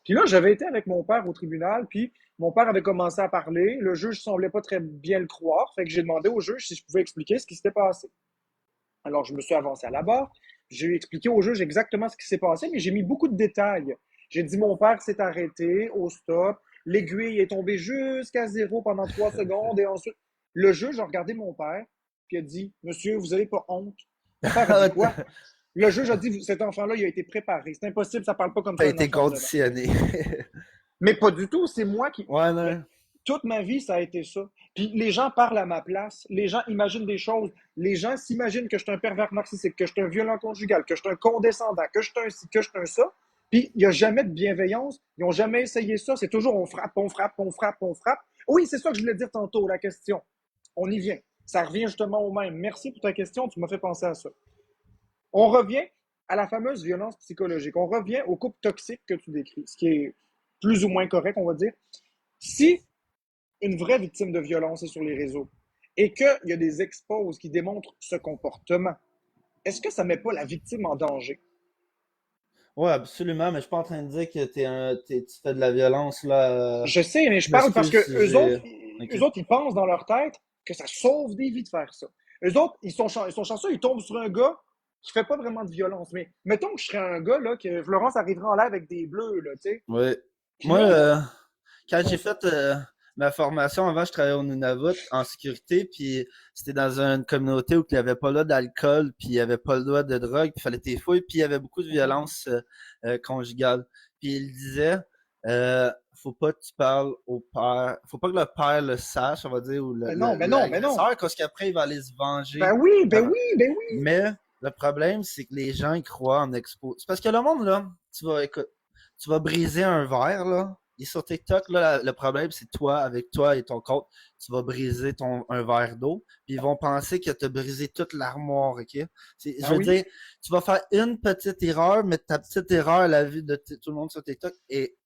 Puis là, j'avais été avec mon père au tribunal, puis mon père avait commencé à parler. Le juge semblait pas très bien le croire. Fait que j'ai demandé au juge si je pouvais expliquer ce qui s'était passé. Alors, je me suis avancé à la barre. J'ai expliqué au juge exactement ce qui s'est passé, mais j'ai mis beaucoup de détails. J'ai dit, mon père s'est arrêté au stop. L'aiguille est tombée jusqu'à zéro pendant 3 secondes. Et ensuite, le juge a regardé mon père, puis a dit, Monsieur, vous n'avez pas honte? Mon père a dit quoi? Le juge a dit, cet enfant-là, il a été préparé. C'est impossible, ça parle pas comme T'as ça un été enfant de 9 ans. conditionné. Mais pas du tout, c'est moi qui. Ouais, Mais non. toute ma vie, ça a été ça. Puis les gens parlent à ma place, les gens imaginent des choses, les gens s'imaginent que je suis un pervers narcissique, que je suis un violent conjugal, que je suis un condescendant, que je suis un ci, que je suis un ça. Puis il n'y a jamais de bienveillance, ils n'ont jamais essayé ça. C'est toujours on frappe, on frappe, on frappe, on frappe. Oui, c'est ça que je voulais dire tantôt, la question. On y vient. Ça revient justement au même. Merci pour ta question, tu m'as fait penser à ça. On revient à la fameuse violence psychologique. On revient au couple toxique que tu décris, ce qui est plus ou moins correct, on va dire. Si une vraie victime de violence est sur les réseaux et qu'il y a des exposes qui démontrent ce comportement, est-ce que ça ne met pas la victime en danger? Ouais, absolument, mais je suis pas en train de dire que tu fais de la violence, là. Je sais, mais je Je parle parce m'excuse que si j'ai. Ok. eux autres, ils pensent dans leur tête que ça sauve des vies de faire ça. Eux autres, ils sont chanceux, ils tombent sur un gars qui fait pas vraiment de violence. Mais mettons que je serais un gars, là, que Florence arriverait en l'air avec des bleus, là, tu sais. Ouais. Puis Moi, là, quand j'ai fait ma formation, avant, je travaillais au Nunavut en sécurité, puis c'était dans une communauté où il n'y avait pas là d'alcool, puis il n'y avait pas le droit de drogue, puis il fallait tes fouilles, puis il y avait beaucoup de violence conjugale. Puis il disait, faut pas que tu parles au père, faut pas que le père le sache, on va dire, ou ben non, ben non, ben non. l'agresseur, parce qu'après, il va aller se Ben venger. oui, ben Avant. oui, ben oui. Mais le problème, c'est que les gens, ils croient en expo. C'est parce que le monde, là, écoute, tu vas briser un verre, là. Et sur TikTok, là, le problème, c'est toi, avec toi et ton compte, tu vas briser un verre d'eau, puis ils vont penser que tu as brisé toute l'armoire, ok? Je Ben veux oui. dire, tu vas faire une petite erreur, mais ta petite erreur à la vue de tout le monde sur TikTok est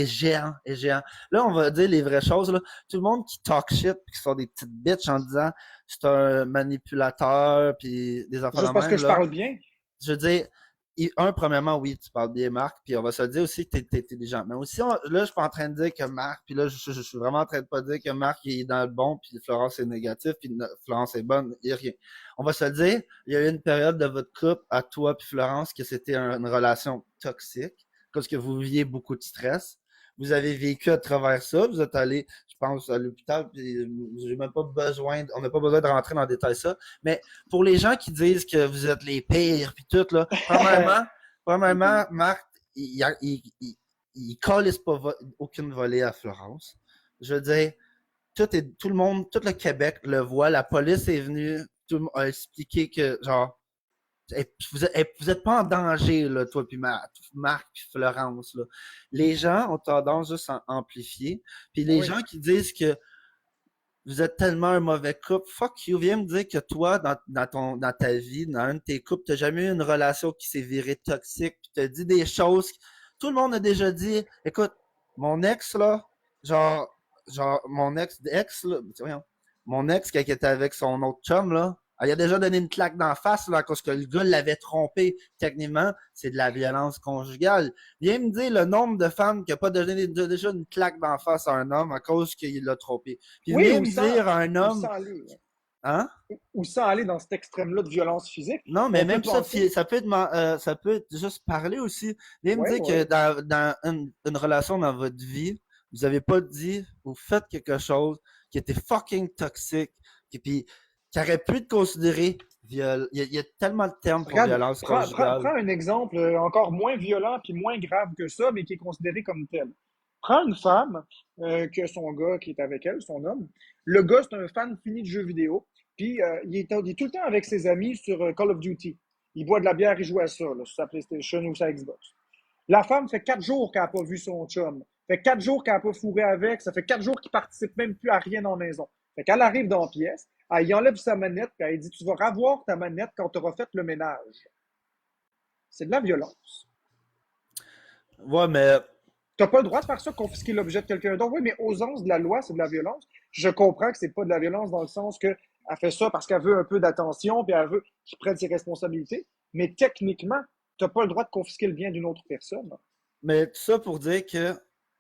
géant, est géant. Là, on va dire les vraies choses, là. Tout le monde qui talk shit, puis qui sont des petites bitches en disant c'est un manipulateur, puis des affaires Juste de parce que même, je là. parle bien. Je veux dire, premièrement, oui, tu parles bien Marc, puis on va se le dire aussi que t'es intelligent. Mais aussi, là, je suis pas en train de dire que Marc, puis là, je suis vraiment en train de pas dire que Marc il est dans le bon, puis Florence est négatif, puis Florence est bonne, il y a rien. On va se le dire, il y a eu une période de votre couple, à toi puis Florence, que c'était une relation toxique, parce que vous viviez beaucoup de stress. Vous avez vécu à travers ça, vous êtes allé, je pense, à l'hôpital, puis j'ai même pas besoin, on n'a pas besoin de rentrer dans le détail ça, mais pour les gens qui disent que vous êtes les pires puis tout là, premièrement, Marc, il calisse pas aucune volée à Florence. Je veux dire, tout le monde, tout le Québec le voit. La police est venue, tout le monde a expliqué que genre vous êtes pas en danger, là, toi puis Marc puis Florence. Là. Les gens ont tendance juste à amplifier. Puis Ben les oui. gens qui disent que vous êtes tellement un mauvais couple. Fuck you, viens me dire que toi, dans ta vie, dans un de tes couples, t'as jamais eu une relation qui s'est virée toxique, puis t'as dit des choses. Tout le monde a déjà dit, écoute, mon ex, là, genre, mon ex, là, voyons, mon ex, quand il était avec son autre chum, là, il a déjà donné une claque d'en face, là, parce que le gars l'avait trompé. Techniquement, c'est de la violence conjugale. Viens me dire le nombre de femmes qui n'ont pas donné déjà une claque d'en face à un homme à cause qu'il l'a trompé. Puis Oui, venez me dire à un ou homme, sans aller, hein? ou sans aller dans cet extrême-là de violence physique, Non, mais on peut même ça, penser, ça peut être juste parler aussi. Viens me ouais, dire que ouais. dans une relation dans votre vie, vous avez pas dit ou fait quelque chose qui était fucking toxique, puis qui aurait pu être considéré il y a tellement de termes pour Regarde, violence conjugale. prends un exemple encore moins violent puis moins grave que ça, mais qui est considéré comme tel. Prends une femme que son gars qui est avec elle, son homme. Le gars, c'est un fan fini de jeux vidéo, puis il est tout le temps avec ses amis sur Call of Duty. Il boit de la bière, il joue à ça, là, sur sa PlayStation ou sa Xbox. La femme fait 4 jours qu'elle n'a pas vu son chum. Fait 4 jours qu'elle n'a pas fourré avec. Ça fait 4 jours qu'il participe même plus à rien dans la maison. Fait qu'elle arrive dans la pièce, elle y enlève sa manette, puis elle dit tu vas revoir ta manette quand tu auras fait le ménage. C'est de la violence. Ouais, mais Tu n'as pas le droit de faire ça, confisquer l'objet de quelqu'un d'autre. Oui, mais aux anses de la loi, c'est de la violence. Je comprends que c'est pas de la violence dans le sens qu'elle fait ça parce qu'elle veut un peu d'attention, puis elle veut qu'il prenne ses responsabilités. Mais techniquement, tu n'as pas le droit de confisquer le bien d'une autre personne. Mais tout ça pour dire que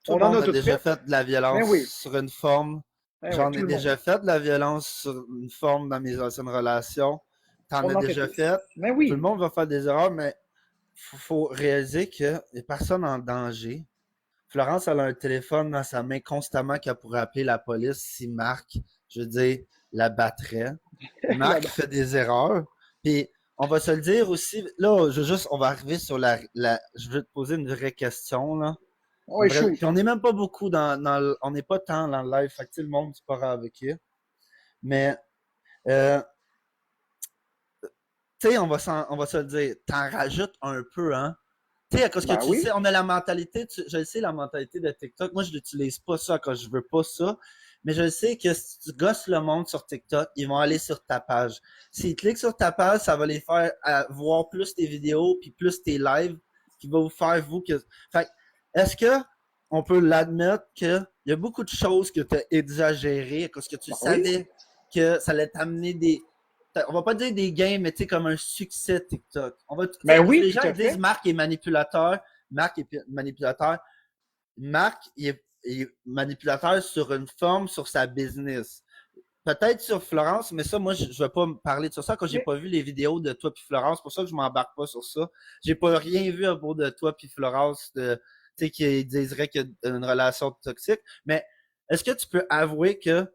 tout le On en monde a a toutes déjà fait. fait de la Mais violence oui, sur une forme. mais oui, J'en tout ai le monde. déjà fait de la violence sur une forme dans mes anciennes relations. T'en On as en fait déjà tous. fait. Mais Tout le oui, monde va faire des erreurs, mais faut réaliser qu'il n'y a personne en danger. Florence, elle a un téléphone dans sa main constamment qu'elle pourrait appeler la police si Marc, je veux dire, la battrait. Marc là-bas. fait des erreurs. Puis on va se le dire aussi, là, on va arriver sur je veux te poser une vraie question, là. Oui, shoot. Puis on n'est même pas beaucoup on n'est pas tant dans le live, fait que tout le monde, c'est pas grave avec eux. Mais, euh, tu sais, on va se le dire, t'en rajoutes un peu, hein. Tu sais, parce que Ben tu oui. sais, on a la mentalité, je sais la mentalité de TikTok. Moi, je l'utilise pas ça quand je veux pas ça. Mais je sais que si tu gosses le monde sur TikTok, ils vont aller sur ta page. S'ils cliquent sur ta page, ça va les faire voir plus tes vidéos puis plus tes lives qui va vous faire vous que. Fait est-ce que on peut l'admettre qu'il y a beaucoup de choses que tu as exagérées parce que tu Ben oui. savais que ça allait t'amener des, on va pas dire des gains, mais tu sais, comme un succès TikTok. Ben Parce que oui, les tout gens à ils disent fait. Marc est manipulateur, Marc est manipulateur. Marc il est manipulateur sur une forme, sur sa business. Peut-être sur Florence, mais ça, moi, je ne vais pas me parler de ça quand j'ai Mais pas vu les vidéos de toi puis Florence. C'est pour ça que je m'embarque pas sur ça. J'ai pas rien vu à propos de toi puis Florence tu sais, qui dirait qu'il y a une relation toxique. Mais est-ce que tu peux avouer que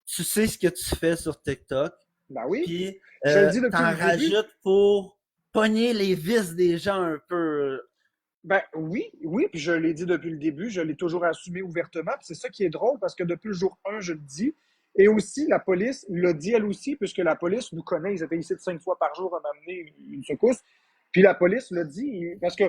tu sais ce que tu fais sur TikTok, ben oui. puis Je le dis depuis t'en le début. rajoutes pour pogner les vices des gens un peu. Ben oui, oui, puis je l'ai dit depuis le début, je l'ai toujours assumé ouvertement, puis c'est ça qui est drôle parce que depuis le jour 1, je le dis. Et aussi, la police l'a dit elle aussi, puisque la police nous connaît, ils étaient ici de 5 fois par jour à m'amener une secousse. Puis la police l'a dit, parce que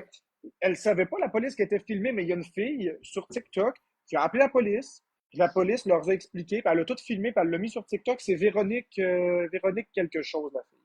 elle savait pas, la police, qui était filmée, mais il y a une fille sur TikTok qui a appelé la police, puis la police leur a expliqué, puis elle a tout filmé, puis elle l'a mis sur TikTok, c'est Véronique quelque chose, la fille.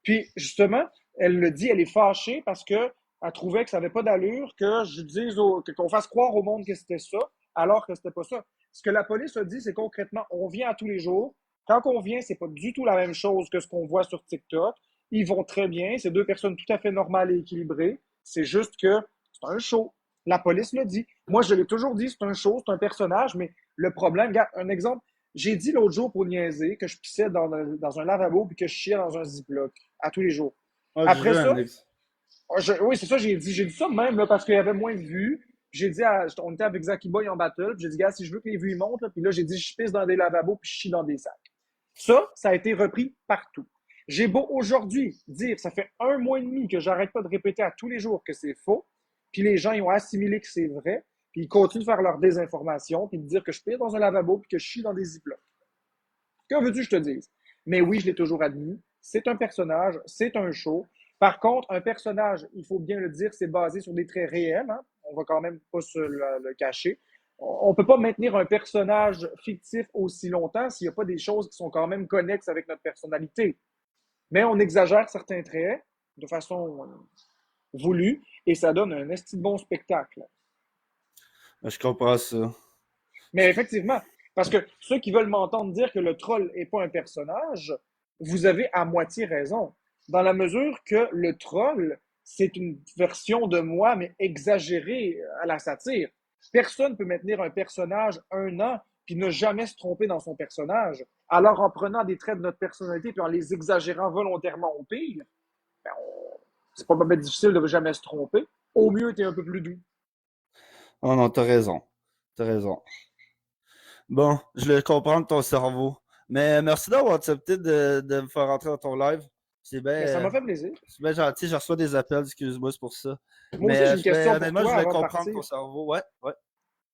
Puis, justement, elle le dit, elle est fâchée parce que elle trouvait que ça n'avait pas d'allure que je dise qu'on fasse croire au monde que c'était ça, alors que c'était pas ça. Ce que la police a dit, c'est concrètement, on vient à tous les jours. Quand on vient, c'est pas du tout la même chose que ce qu'on voit sur TikTok. Ils vont très bien. C'est deux personnes tout à fait normales et équilibrées. C'est juste que c'est un show. La police le dit. Moi, je l'ai toujours dit, c'est un show, c'est un personnage, mais le problème, regarde, un exemple, j'ai dit l'autre jour pour niaiser que je pissais dans un lavabo puis que je chiais dans un ziploc à tous les jours. Ah, j'ai Après vu un ça, ex. oui, c'est ça, j'ai dit. J'ai dit ça même là, parce qu'il y avait moins de vues. J'ai dit, on était avec Zaki Boy en battle. J'ai dit, gars, si je veux que les vues montent, là, puis là, j'ai dit, je pisse dans des lavabos puis je chie dans des sacs. Ça a été repris partout. J'ai beau aujourd'hui dire, ça fait 1 mois et demi que j'arrête pas de répéter à tous les jours que c'est faux, puis les gens ils ont assimilé que c'est vrai, puis ils continuent de faire leur désinformation, puis de dire que je pisse dans un lavabo puis que je chie dans des ziplocs. Que veux-tu que je te dise? Mais oui, je l'ai toujours admis. C'est un personnage, c'est un show. Par contre, un personnage, il faut bien le dire, c'est basé sur des traits réels. Hein? On va quand même pas se le cacher. On ne peut pas maintenir un personnage fictif aussi longtemps s'il n'y a pas des choses qui sont quand même connexes avec notre personnalité. Mais on exagère certains traits de façon voulue et ça donne un esti de bon spectacle. Je comprends ça. Mais effectivement, parce que ceux qui veulent m'entendre dire que le troll n'est pas un personnage, vous avez à moitié raison. Dans la mesure que le troll, c'est une version de moi, mais exagérée à la satire. Personne ne peut maintenir un personnage 1 an puis ne jamais se tromper dans son personnage. Alors, en prenant des traits de notre personnalité puis en les exagérant volontairement au pire, ben, c'est pas mal difficile de jamais se tromper. Au mieux, tu es un peu plus doux. Oh non, t'as raison. T'as raison. Bon, je le comprends de ton cerveau. Mais merci d'avoir accepté de me faire rentrer dans ton live. Mais ça m'a fait plaisir. C'est bien gentil, je reçois des appels, excuse-moi, c'est pour ça. Moi aussi, j'ai une Mais question pour honnêtement, je toi voulais avant de comprendre partir. ton cerveau. Ouais, ouais.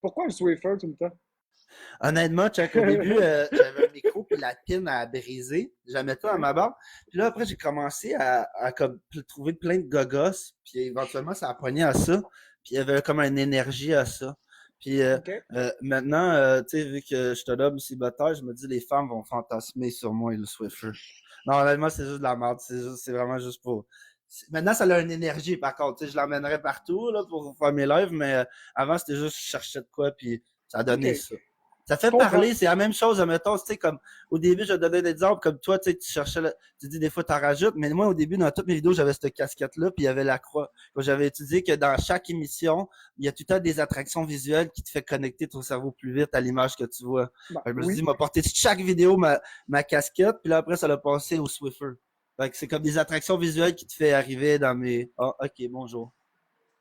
Pourquoi le Swiffer tout le temps? Honnêtement, check, au début, j'avais un micro, puis la pine a brisé. Je la mettais dans Oui. ma barbe. Puis là, après, j'ai commencé à comme, trouver plein de gogos. Puis éventuellement, ça a pogné à ça. Puis il y avait comme une énergie à ça. Puis OK. maintenant, tu sais, vu que je te donne célibataire, je me dis les femmes vont fantasmer sur moi et le Swiffer. Non, honnêtement, c'est juste de la merde. C'est vraiment juste pour. Maintenant, ça a une énergie, par contre. Tu sais, je l'emmènerais partout là, pour faire mes lives, mais avant, c'était juste je cherchais de quoi, puis ça a OK. donné ça. Ça Je fait comprends. parler, c'est la même chose, admettons, tu sais, comme, au début, je donnais des exemples, comme toi, tu sais, tu cherchais, tu dis des fois, t'en rajoutes, mais moi, au début, dans toutes mes vidéos, j'avais cette casquette-là, puis il y avait la croix. Quand j'avais étudié que dans chaque émission, il y a tout le temps des attractions visuelles qui te fait connecter ton cerveau plus vite à l'image que tu vois. Bah, Fait que je me suis dit, oui. m'a porté chaque vidéo ma casquette, puis là, après, ça l'a passé au Swiffer. Fait que c'est comme des attractions visuelles qui te fait arriver dans mes, ah, ok, bonjour.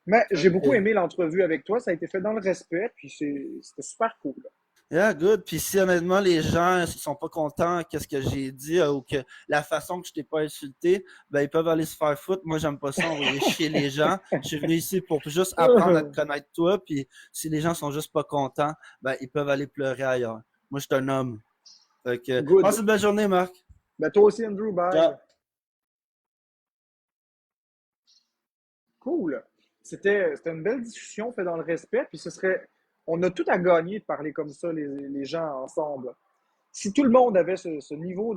Mais Fait j'ai beaucoup que, aimé l'entrevue avec toi. Ça a été fait dans le respect, puis c'était super cool. yeah, good. Puis si honnêtement les gens ils sont pas contents qu'est-ce que j'ai dit ou que la façon que je t'ai pas insulté, ben ils peuvent aller se faire foutre. Moi j'aime pas ça envoyer chier les gens. Je suis venu ici pour juste apprendre à te connaître toi. Puis si les gens sont juste pas contents, ben ils peuvent aller pleurer ailleurs. Moi je suis un homme. Fait que passe Good. une belle journée Marc. Ben, toi aussi, Andrew. Bye. Ciao. Cool. C'était une belle discussion faite dans le respect, puis ce serait. On a tout à gagner de parler comme ça, les gens ensemble. Si tout le monde avait ce niveau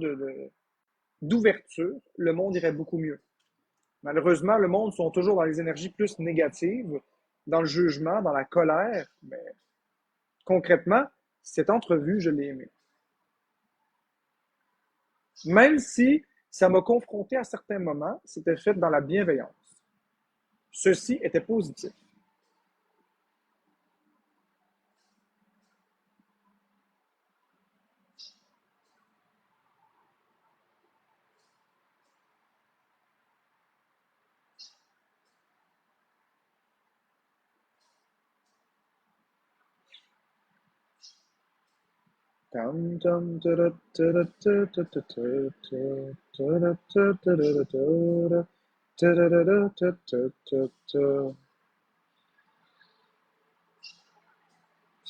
d'ouverture, le monde irait beaucoup mieux. Malheureusement, le monde sont toujours dans les énergies plus négatives, dans le jugement, dans la colère. Mais concrètement, cette entrevue, je l'ai aimée. Même si ça m'a confronté à certains moments, c'était fait dans la bienveillance. Ceci était positif. Ça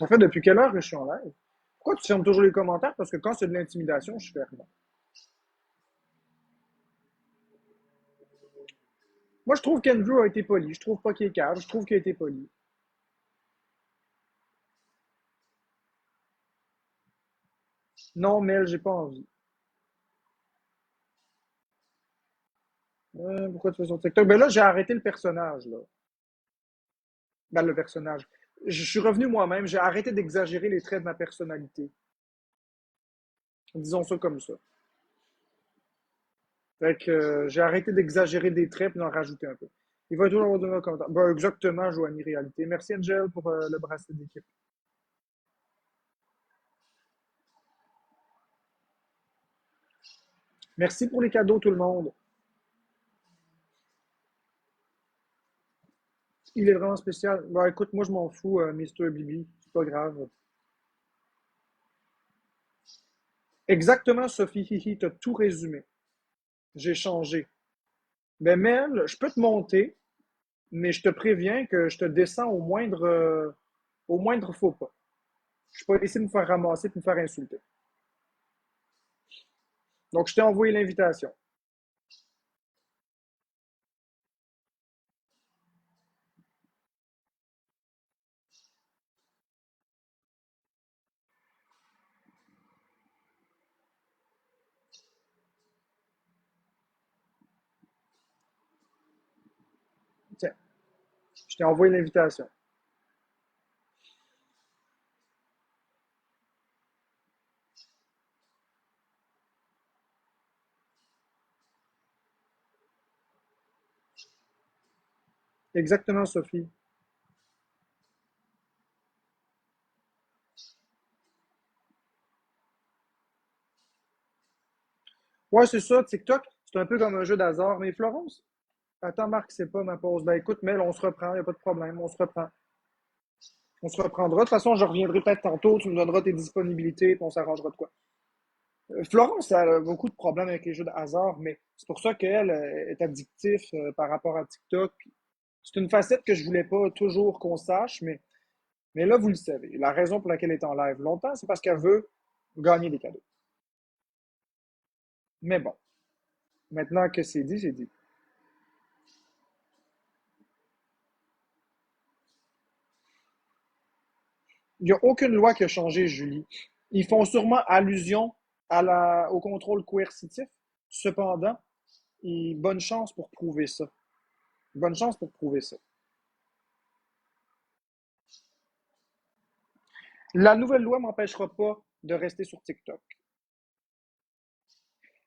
fait depuis quelle heure que je suis en live? Pourquoi tu fermes toujours les commentaires? Parce que quand c'est de l'intimidation, je ferme. Moi, je trouve qu'Andrew a été poli. Je trouve pas qu'il est cave. Je trouve qu'il a été poli. Non, Mel, j'ai pas envie. Pourquoi tu fais sur TikTok? Ben là, j'ai arrêté le personnage, là. Ben, le personnage. Je suis revenu moi-même. J'ai arrêté d'exagérer les traits de ma personnalité. Disons ça comme ça. Fait que j'ai arrêté d'exagérer des traits et d'en rajouter un peu. Il va toujours avoir de nos commentaires. Ben, exactement, Joanie Réalité. Merci Angel pour le bracelet d'équipe. Merci pour les cadeaux, tout le monde. Il est vraiment spécial. Ben, écoute, moi je m'en fous, Mister Bibi. C'est pas grave. Exactement, Sophie Hihi, t'as tout résumé. J'ai changé. Mais Mel, je peux te monter, mais je te préviens que je te descends au moindre faux pas. Je suis pas ici de me faire ramasser et de me faire insulter. Donc, je t'ai envoyé l'invitation. Tiens, je t'ai envoyé l'invitation. Exactement, Sophie. Ouais, c'est ça, TikTok, c'est un peu comme un jeu d'hasard. Mais Florence, attends, Marc, c'est pas ma pause. Ben écoute, Mel, on se reprend, y a pas de problème, on se reprend. On se reprendra. De toute façon, je reviendrai peut-être tantôt, tu me donneras tes disponibilités, puis on s'arrangera de quoi. Florence elle a beaucoup de problèmes avec les jeux de hasard, mais c'est pour ça qu'elle est addictive par rapport à TikTok. C'est une facette que je voulais pas toujours qu'on sache, mais là, vous le savez. La raison pour laquelle elle est en live longtemps, c'est parce qu'elle veut gagner des cadeaux. Mais bon, maintenant que c'est dit, c'est dit. Il n'y a aucune loi qui a changé, Julie. Ils font sûrement allusion au contrôle coercitif. Cependant, bonne chance pour prouver ça. Bonne chance pour prouver ça. La nouvelle loi m'empêchera pas de rester sur TikTok.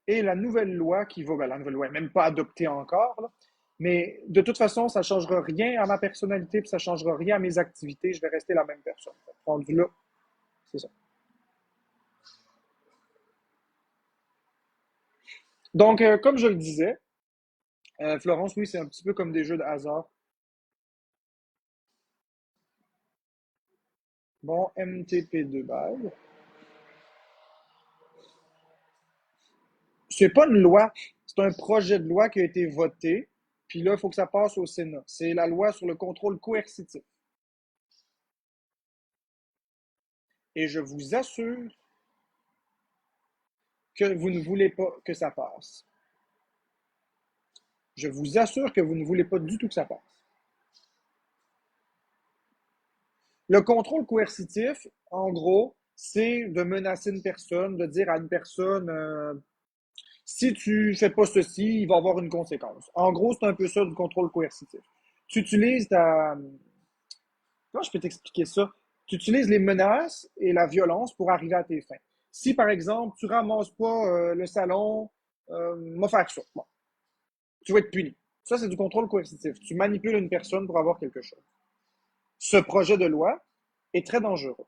Et la nouvelle loi qui va, ben, la nouvelle loi n'est même pas adoptée encore, là, mais de toute façon, ça ne changera rien à ma personnalité, puis ça ne changera rien à mes activités. Je vais rester la même personne. Rendu là, c'est ça. Donc, comme je le disais, Florence, oui, c'est un petit peu comme des jeux de hasard. Bon, MTP2 balles. C'est pas une loi, c'est un projet de loi qui a été voté, puis là, il faut que ça passe au Sénat. C'est la loi sur le contrôle coercitif. Et je vous assure que vous ne voulez pas que ça passe. Je vous assure que vous ne voulez pas du tout que ça passe. Le contrôle coercitif, en gros, c'est de menacer une personne, de dire à une personne si tu fais pas ceci, il va y avoir une conséquence. En gros, c'est un peu ça du contrôle coercitif. Tu utilises ta. Comment je peux t'expliquer ça? Tu utilises les menaces et la violence pour arriver à tes fins. Si, par exemple, tu ramasses pas le salon, m'a faire ça. Bon, tu vas être puni. Ça, c'est du contrôle coercitif. Tu manipules une personne pour avoir quelque chose. Ce projet de loi est très dangereux.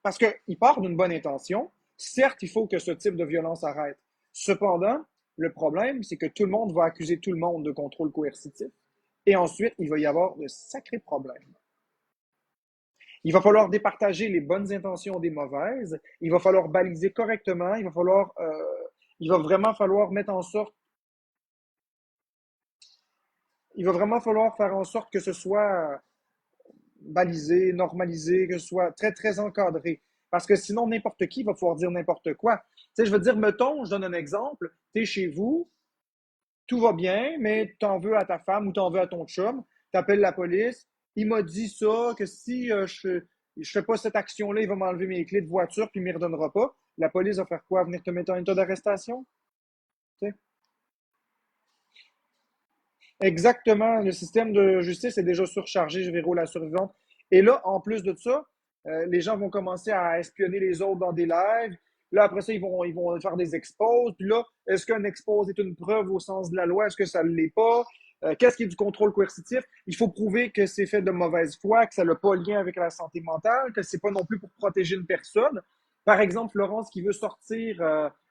Parce qu'il part d'une bonne intention. Certes, il faut que ce type de violence arrête. Cependant, le problème, c'est que tout le monde va accuser tout le monde de contrôle coercitif. Et ensuite, il va y avoir de sacrés problèmes. Il va falloir départager les bonnes intentions des mauvaises. Il va falloir baliser correctement. Il va vraiment falloir mettre en sorte, il va vraiment falloir faire en sorte que ce soit balisé, normalisé, que ce soit très, très encadré. Parce que sinon, n'importe qui va pouvoir dire n'importe quoi. Tu sais, je veux dire, mettons, je donne un exemple, tu es chez vous, tout va bien, mais tu en veux à ta femme ou tu en veux à ton chum, tu appelles la police, il m'a dit ça, que si je fais pas cette action-là, il va m'enlever mes clés de voiture puis il ne me redonnera pas. La police va faire quoi? Venir te mettre en état d'arrestation? Tu sais? Exactement. Le système de justice est déjà surchargé, je verrai la survivante. Et là, en plus de ça, les gens vont commencer à espionner les autres dans des lives. Là, après ça, ils vont faire des exposes. Puis là, est-ce qu'un expose est une preuve au sens de la loi? Est-ce que ça ne l'est pas? Qu'est-ce qui est du contrôle coercitif? Il faut prouver que c'est fait de mauvaise foi, que ça n'a pas lien avec la santé mentale, que c'est pas non plus pour protéger une personne. Par exemple, Florence qui veut sortir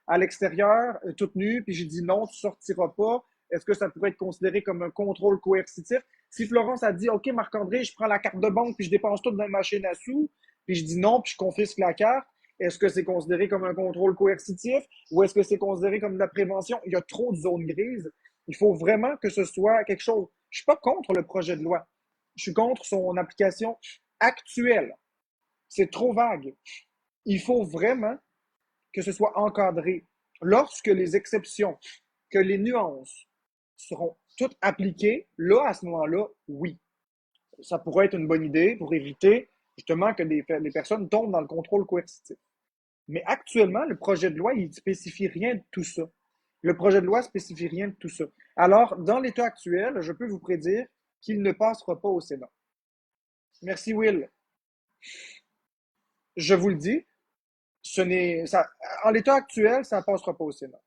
à l'extérieur, toute nue, puis j'ai dit non, tu sortiras pas. Est-ce que ça pourrait être considéré comme un contrôle coercitif? Si Florence a dit, OK, Marc-André, je prends la carte de banque puis je dépense tout dans une machine à sous, puis je dis non, puis je confisque la carte, est-ce que c'est considéré comme un contrôle coercitif ou est-ce que c'est considéré comme de la prévention? Il y a trop de zones grises. Il faut vraiment que ce soit quelque chose. Je ne suis pas contre le projet de loi. Je suis contre son application actuelle. C'est trop vague. Il faut vraiment que ce soit encadré. Lorsque les exceptions, que les nuances seront toutes appliquées, là, à ce moment-là, oui, ça pourrait être une bonne idée pour éviter justement que des personnes tombent dans le contrôle coercitif. Mais actuellement, le projet de loi, il ne spécifie rien de tout ça. Le projet de loi ne spécifie rien de tout ça. Alors, dans l'état actuel, je peux vous prédire qu'il ne passera pas au Sénat. Merci, Will. Je vous le dis, en l'état actuel, ça ne passera pas au Sénat.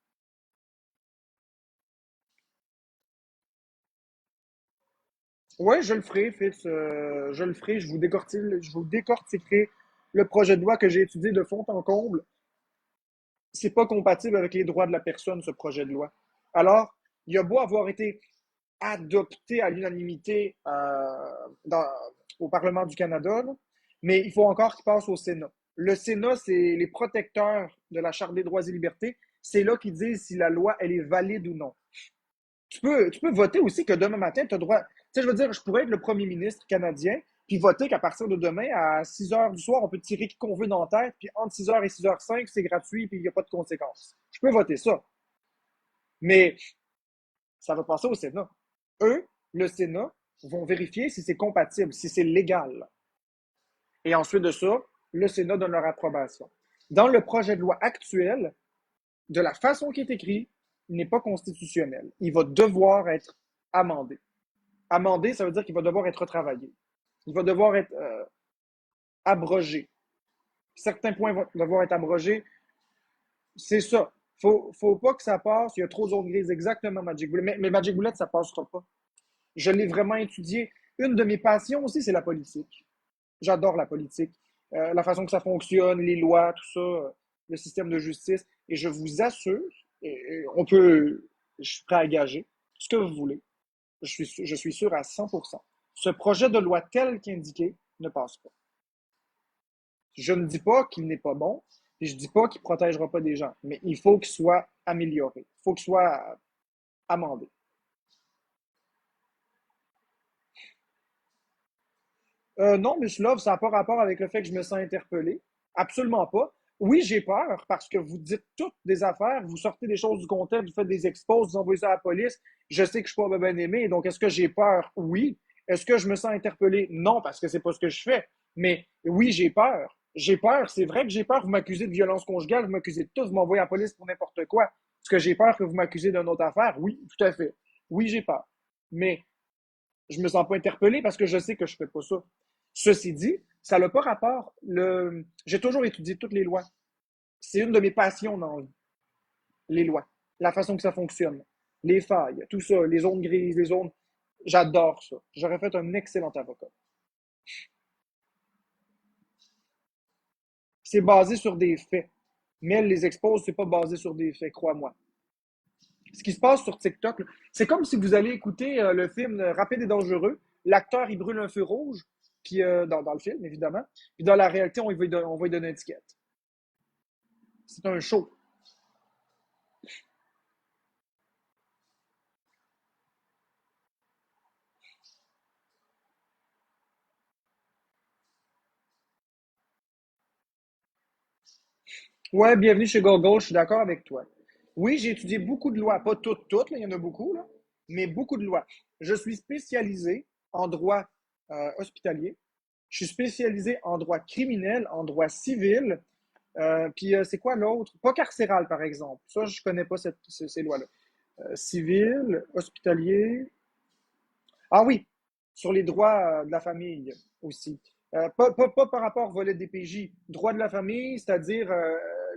Oui, je le ferai, Fitz. Je le ferai. Je vous décortiquerai le projet de loi que j'ai étudié de fond en comble. C'est pas compatible avec les droits de la personne, ce projet de loi. Alors, il a beau avoir été adopté à l'unanimité au Parlement du Canada, là, mais il faut encore qu'il passe au Sénat. Le Sénat, c'est les protecteurs de la Charte des droits et libertés. C'est là qu'ils disent si la loi, elle est valide ou non. Tu peux voter aussi que demain matin, tu as droit. Tu sais, je veux dire, je pourrais être le premier ministre canadien, puis voter qu'à partir de demain, à 6 heures du soir, on peut tirer qui qu'on veut dans la tête, puis entre 6 heures et 6h05, c'est gratuit, puis il n'y a pas de conséquences. Je peux voter ça. Mais ça va passer au Sénat. Eux, le Sénat, vont vérifier si c'est compatible, si c'est légal. Et ensuite de ça, le Sénat donne leur approbation. Dans le projet de loi actuel, de la façon qui est écrit, il n'est pas constitutionnel. Il va devoir être amendé. Amendé, ça veut dire qu'il va devoir être retravaillé. Il va devoir être abrogé. Certains points vont devoir être abrogés. C'est ça. Faut pas que ça passe. Il y a trop de zones grises. Exactement, Magic Bullet. Mais Magic Bullet, ça passera pas. Je l'ai vraiment étudié. Une de mes passions aussi, c'est la politique. J'adore la politique. La façon que ça fonctionne, les lois, tout ça, le système de justice. Et je vous assure, je suis prêt à gager ce que vous voulez. Je suis sûr à 100%. Ce projet de loi tel qu'indiqué ne passe pas. Je ne dis pas qu'il n'est pas bon, et je ne dis pas qu'il ne protégera pas des gens, mais il faut qu'il soit amélioré. Il faut qu'il soit amendé. Non, Miss Love, ça n'a pas rapport avec le fait que je me sens interpellé. Absolument pas. Oui, j'ai peur parce que vous dites toutes des affaires, vous sortez des choses du contexte, vous faites des exposes, vous envoyez ça à la police. Je sais que je ne suis pas bien aimé, donc est-ce que j'ai peur? Oui. Est-ce que je me sens interpellé? Non, parce que c'est pas ce que je fais. Mais oui, j'ai peur. J'ai peur, c'est vrai que j'ai peur. Vous m'accusez de violence conjugale, vous m'accusez de tout, vous m'envoyez à la police pour n'importe quoi. Est-ce que j'ai peur que vous m'accusez d'une autre affaire? Oui, tout à fait. Oui, j'ai peur. Mais je me sens pas interpellé parce que je sais que je fais pas ça. Ceci dit, ça n'a pas rapport. J'ai toujours étudié toutes les lois. C'est une de mes passions dans la vie, les lois, la façon que ça fonctionne, les failles, tout ça, les zones grises, les zones. J'adore ça. J'aurais fait un excellent avocat. C'est basé sur des faits. Mais elle les expose, c'est pas basé sur des faits, crois-moi. Ce qui se passe sur TikTok, c'est comme si vous allez écouter le film Rapide et dangereux. L'acteur, il brûle un feu rouge, puis dans le film, évidemment. Puis dans la réalité, on va lui donner une étiquette. C'est un show. Ouais, bienvenue chez Google, je suis d'accord avec toi. Oui, j'ai étudié beaucoup de lois, pas toutes, là, il y en a beaucoup, là, mais beaucoup de lois. Je suis spécialisé en droit hospitalier. Je suis spécialisé en droit criminel, en droit civil. Puis c'est quoi l'autre? Pas carcéral, par exemple. Ça, je connais pas ces lois-là. Civil, hospitalier. Ah oui, sur les droits de la famille aussi. Pas par rapport au volet DPJ. Droit de la famille, c'est-à-dire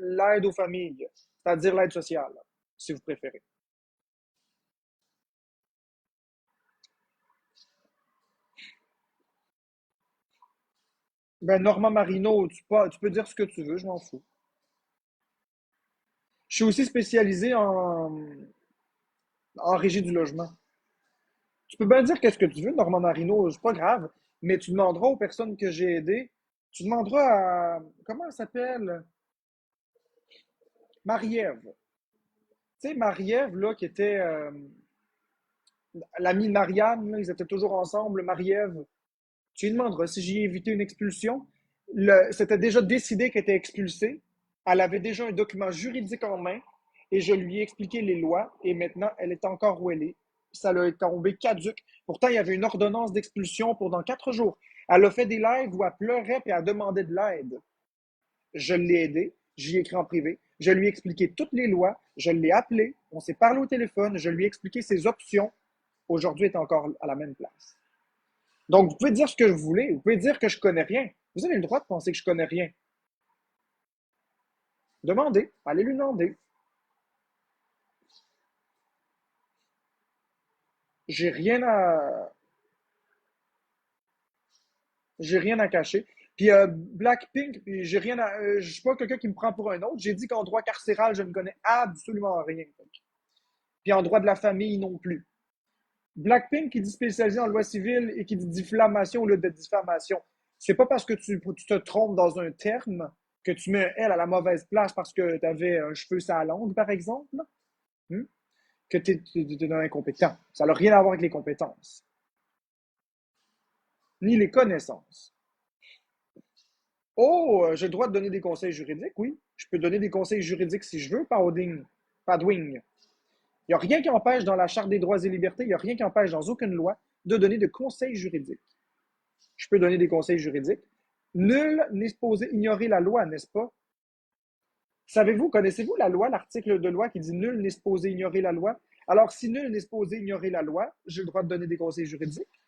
l'aide aux familles, c'est-à-dire l'aide sociale, si vous préférez. Ben, Normand Marino, tu peux dire ce que tu veux, je m'en fous. Je suis aussi spécialisé en régie du logement. Tu peux bien dire qu'est-ce que tu veux, Normand Marino, c'est pas grave, mais tu demanderas aux personnes que j'ai aidées, tu demanderas à, comment elle s'appelle? Marie-Ève. Tu sais, Marie-Ève, là, qui était l'amie de Marianne, là, ils étaient toujours ensemble, Marie-Ève. Tu lui demanderas si j'y ai évité une expulsion. C'était déjà décidé qu'elle était expulsée. Elle avait déjà un document juridique en main et je lui ai expliqué les lois et maintenant elle est encore où elle est. Ça lui est tombé caduque. Pourtant, il y avait une ordonnance d'expulsion pour dans 4 jours. Elle a fait des lives où elle pleurait et elle demandait de l'aide. Je l'ai aidée, je lui ai écrit en privé, je lui ai expliqué toutes les lois, je l'ai appelé, on s'est parlé au téléphone, je lui ai expliqué ses options. Aujourd'hui, elle est encore à la même place. Donc, vous pouvez dire ce que vous voulez. Vous pouvez dire que je connais rien. Vous avez le droit de penser que je connais rien. Demandez. Allez lui demander. J'ai rien à, j'ai rien à cacher. Puis Blackpink, puis j'ai rien à, je suis pas quelqu'un qui me prend pour un autre. J'ai dit qu'en droit carcéral, je ne connais absolument rien. Puis en droit de la famille non plus. Blackpink qui dit spécialisé en loi civile et qui dit diffamation au lieu de diffamation. C'est pas parce que tu te trompes dans un terme que tu mets un L à la mauvaise place parce que tu avais un cheveu sur la langue, par exemple, hmm, que tu es incompétent. Ça n'a rien à voir avec les compétences, ni les connaissances. Oh, j'ai le droit de donner des conseils juridiques, oui. Je peux donner des conseils juridiques si je veux, pas Padwing. Il n'y a rien qui empêche dans la Charte des droits et libertés, il n'y a rien qui empêche dans aucune loi de donner de conseils juridiques. Je peux donner des conseils juridiques. Nul n'est supposé ignorer la loi, n'est-ce pas? Savez-vous, connaissez-vous la loi, l'article de loi qui dit nul n'est supposé ignorer la loi? Alors, si nul n'est supposé ignorer la loi, j'ai le droit de donner des conseils juridiques?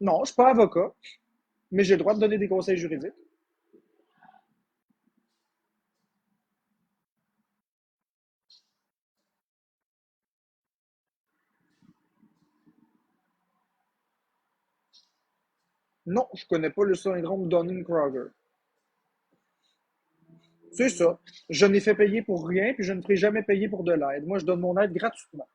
Non, je ne suis pas avocat, mais j'ai le droit de donner des conseils juridiques. Non, je ne connais pas le syndrome Dunning-Kruger. C'est ça. Je n'ai fait payer pour rien, puis je ne ferai jamais payer pour de l'aide. Moi, je donne mon aide gratuitement.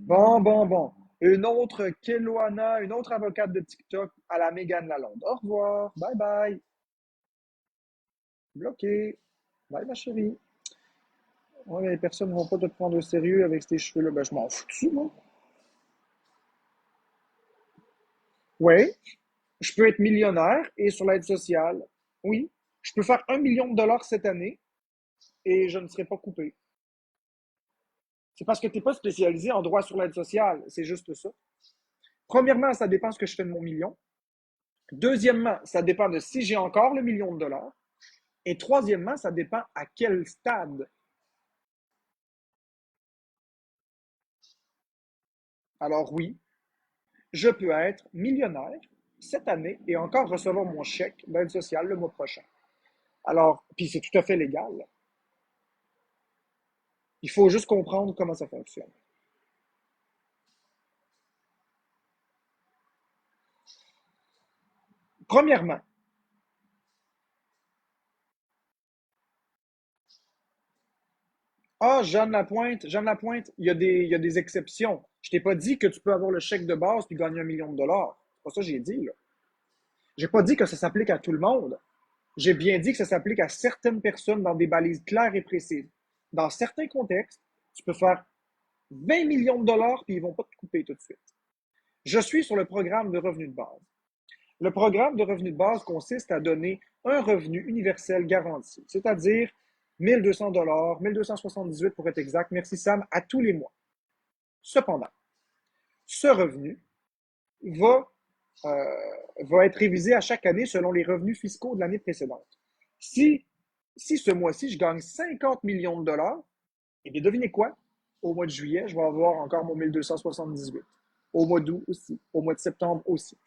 Bon, bon, bon. Une autre Keloana, une autre avocate de TikTok à la Mégane Lalonde. Au revoir. Bye bye. Bloqué. Bye, ma chérie. Ouais, les personnes ne vont pas te prendre au sérieux avec ces cheveux-là. Ben, je m'en fous, moi. Oui, je peux être millionnaire et sur l'aide sociale. Oui, je peux faire 1 million de dollars cette année et je ne serai pas coupé. C'est parce que tu n'es pas spécialisé en droit sur l'aide sociale. C'est juste ça. Premièrement, ça dépend ce que je fais de mon million. Deuxièmement, ça dépend de si j'ai encore le 1 million de dollars. Et troisièmement, ça dépend à quel stade. Alors oui, je peux être millionnaire cette année et encore recevoir mon chèque d'aide sociale le mois prochain. Alors, puis c'est tout à fait légal. Il faut juste comprendre comment ça fonctionne. Premièrement, Jeanne Lapointe, il y a des exceptions. Je t'ai pas dit que tu peux avoir le chèque de base puis gagner 1 million de dollars. C'est pas ça que j'ai dit, là. J'ai pas dit que ça s'applique à tout le monde. J'ai bien dit que ça s'applique à certaines personnes dans des balises claires et précises. Dans certains contextes, tu peux faire 20 millions de dollars puis ils vont pas te couper tout de suite. Je suis sur le programme de revenu de base. Le programme de revenu de base consiste à donner un revenu universel garanti, c'est-à-dire 1200 dollars, 1278 pour être exact, merci Sam, à tous les mois. Cependant, ce revenu va, euh, va être révisé à chaque année selon les revenus fiscaux de l'année précédente. Si, si ce mois-ci, je gagne 50 millions de dollars, eh bien, devinez quoi? Au mois de juillet, je vais avoir encore mon 1278. Au mois d'août aussi. Au mois de septembre aussi.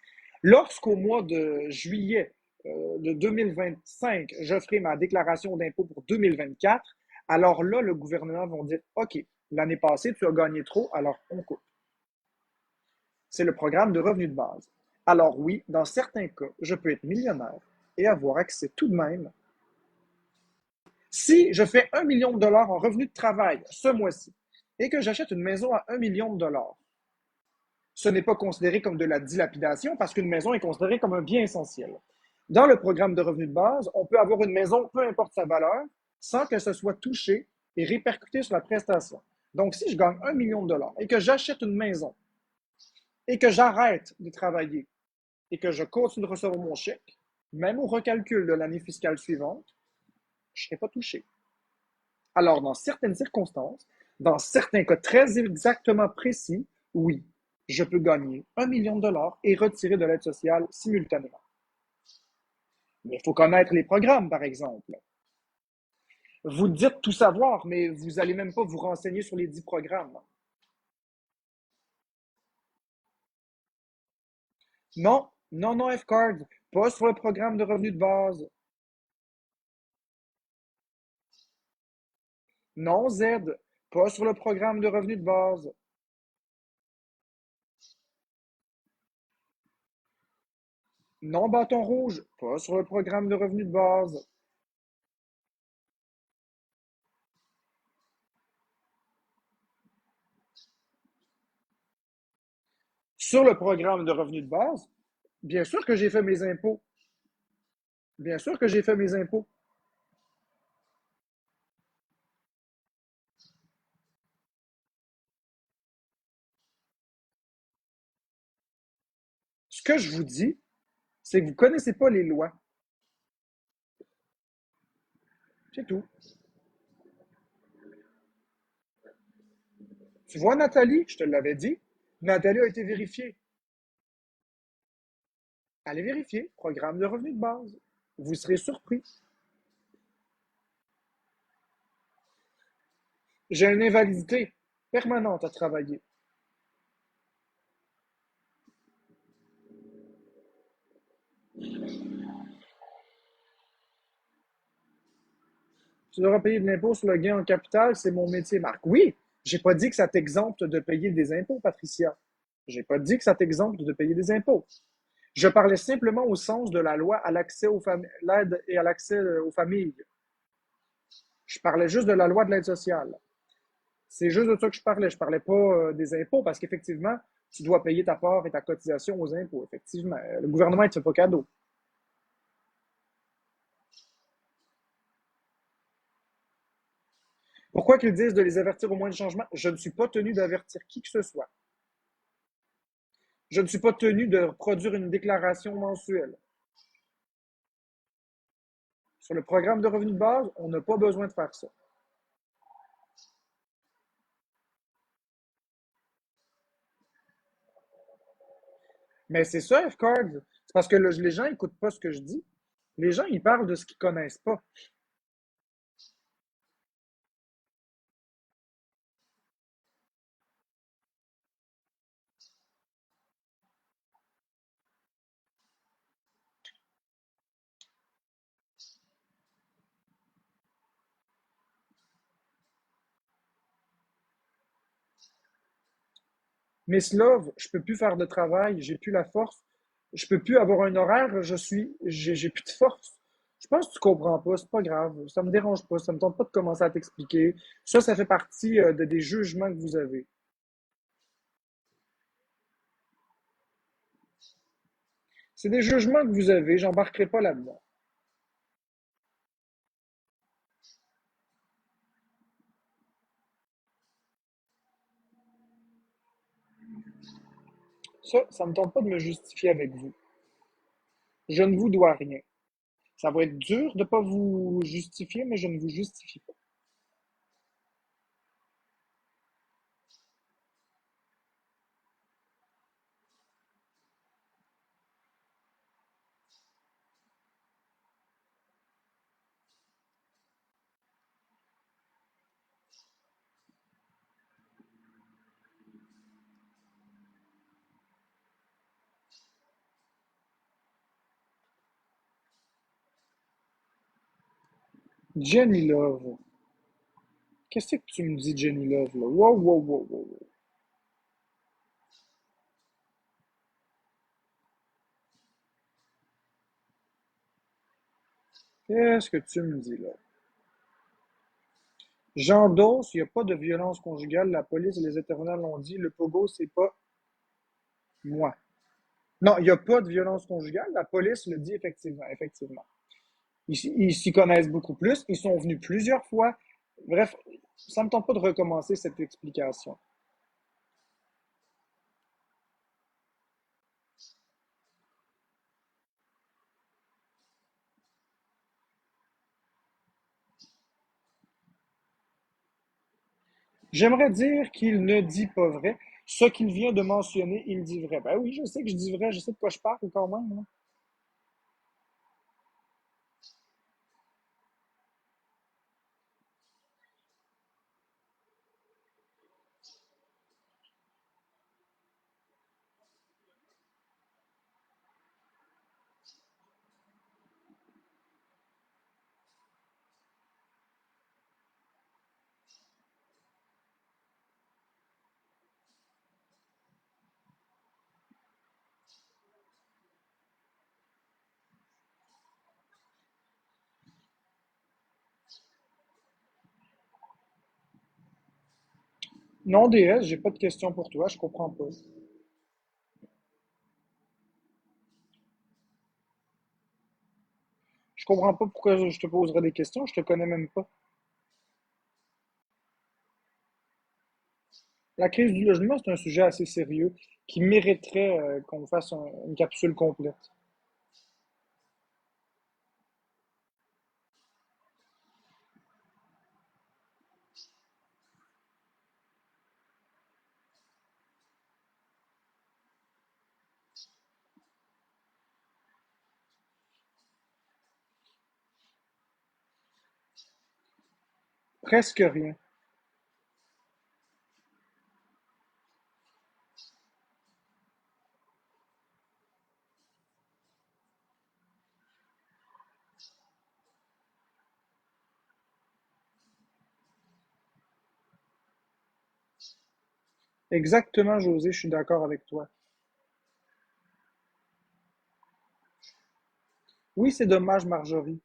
Lorsqu'au mois de juillet de 2025, je ferai ma déclaration d'impôt pour 2024, alors là, le gouvernement va dire, OK, l'année passée, tu as gagné trop, alors on coupe. C'est le programme de revenu de base. Alors oui, dans certains cas, je peux être millionnaire et avoir accès tout de même. Si je fais 1 million de dollars en revenu de travail ce mois-ci et que j'achète une maison à 1 million de dollars, ce n'est pas considéré comme de la dilapidation parce qu'une maison est considérée comme un bien essentiel. Dans le programme de revenu de base, on peut avoir une maison, peu importe sa valeur, sans que ce soit touché et répercuté sur la prestation. Donc, si je gagne 1 million de dollars et que j'achète une maison et que j'arrête de travailler et que je continue de recevoir mon chèque, même au recalcul de l'année fiscale suivante, je ne serai pas touché. Alors, dans certaines circonstances, dans certains cas très exactement précis, oui, je peux gagner 1 million de dollars et retirer de l'aide sociale simultanément. Mais il faut connaître les programmes, par exemple. Vous dites tout savoir, mais vous n'allez même pas vous renseigner sur les 10 programmes. Non, non, non, F-Card, pas sur le programme de revenu de base. Non, Z, pas sur le programme de revenu de base. Non, bâton rouge, pas sur le programme de revenu de base. Sur le programme de revenu de base, bien sûr que j'ai fait mes impôts. Bien sûr que j'ai fait mes impôts. Ce que je vous dis, c'est que vous ne connaissez pas les lois. C'est tout. Tu vois, Nathalie, je te l'avais dit, Nathalie a été vérifiée. Allez vérifier, programme de revenu de base. Vous serez surpris. J'ai une invalidité permanente à travailler. Tu devras payer de l'impôt sur le gain en capital, c'est mon métier, Marc. Oui, j'ai pas dit que ça t'exempte de payer des impôts, Patricia. J'ai pas dit que ça t'exempte de payer des impôts. Je parlais simplement au sens de la loi à l'accès aux l'aide et à l'accès aux familles. Je parlais juste de la loi de l'aide sociale. C'est juste de ça que je parlais. Je parlais pas des impôts parce qu'effectivement, tu dois payer ta part et ta cotisation aux impôts. Effectivement, le gouvernement ne te fait pas cadeau. Pourquoi qu'ils disent de les avertir au moins de changement? Je ne suis pas tenu d'avertir qui que ce soit. Je ne suis pas tenu de produire une déclaration mensuelle. Sur le programme de revenu de base, on n'a pas besoin de faire ça. Mais c'est ça, F-Card. C'est parce que les gens n'écoutent pas ce que je dis. Les gens, ils parlent de ce qu'ils connaissent pas. Miss Love, je peux plus faire de travail, j'ai plus la force. Je peux plus avoir un horaire, j'ai plus de force. Je pense que tu comprends pas, c'est pas grave, ça me dérange pas, ça me tente pas de commencer à t'expliquer. Ça fait partie des jugements que vous avez. C'est des jugements que vous avez, j'embarquerai pas là-dedans. Ça me tente pas de me justifier avec vous. Je ne vous dois rien. Ça va être dur de pas vous justifier, mais je ne vous justifie pas. Jenny Love. Qu'est-ce que tu me dis, Jenny Love, là? Wow, wow, wow, wow, wow. Qu'est-ce que tu me dis, là? J'endosse, il n'y a pas de violence conjugale. La police et les éternels l'ont dit. Le pogo, c'est pas moi. Non, il n'y a pas de violence conjugale. La police le dit effectivement. Effectivement. Ils s'y connaissent beaucoup plus. Ils sont venus plusieurs fois. Bref, ça me tente pas de recommencer cette explication. J'aimerais dire qu'il ne dit pas vrai. Ce qu'il vient de mentionner, il dit vrai. Ben oui, je sais que je dis vrai. Je sais de quoi je parle quand même, hein. Non, DS, j'ai pas de question pour toi. Je comprends pas. Je comprends pas pourquoi je te poserais des questions. Je te connais même pas. La crise du logement, c'est un sujet assez sérieux qui mériterait qu'on fasse une capsule complète. Presque rien. Exactement, José, je suis d'accord avec toi. Oui, c'est dommage, Marjorie.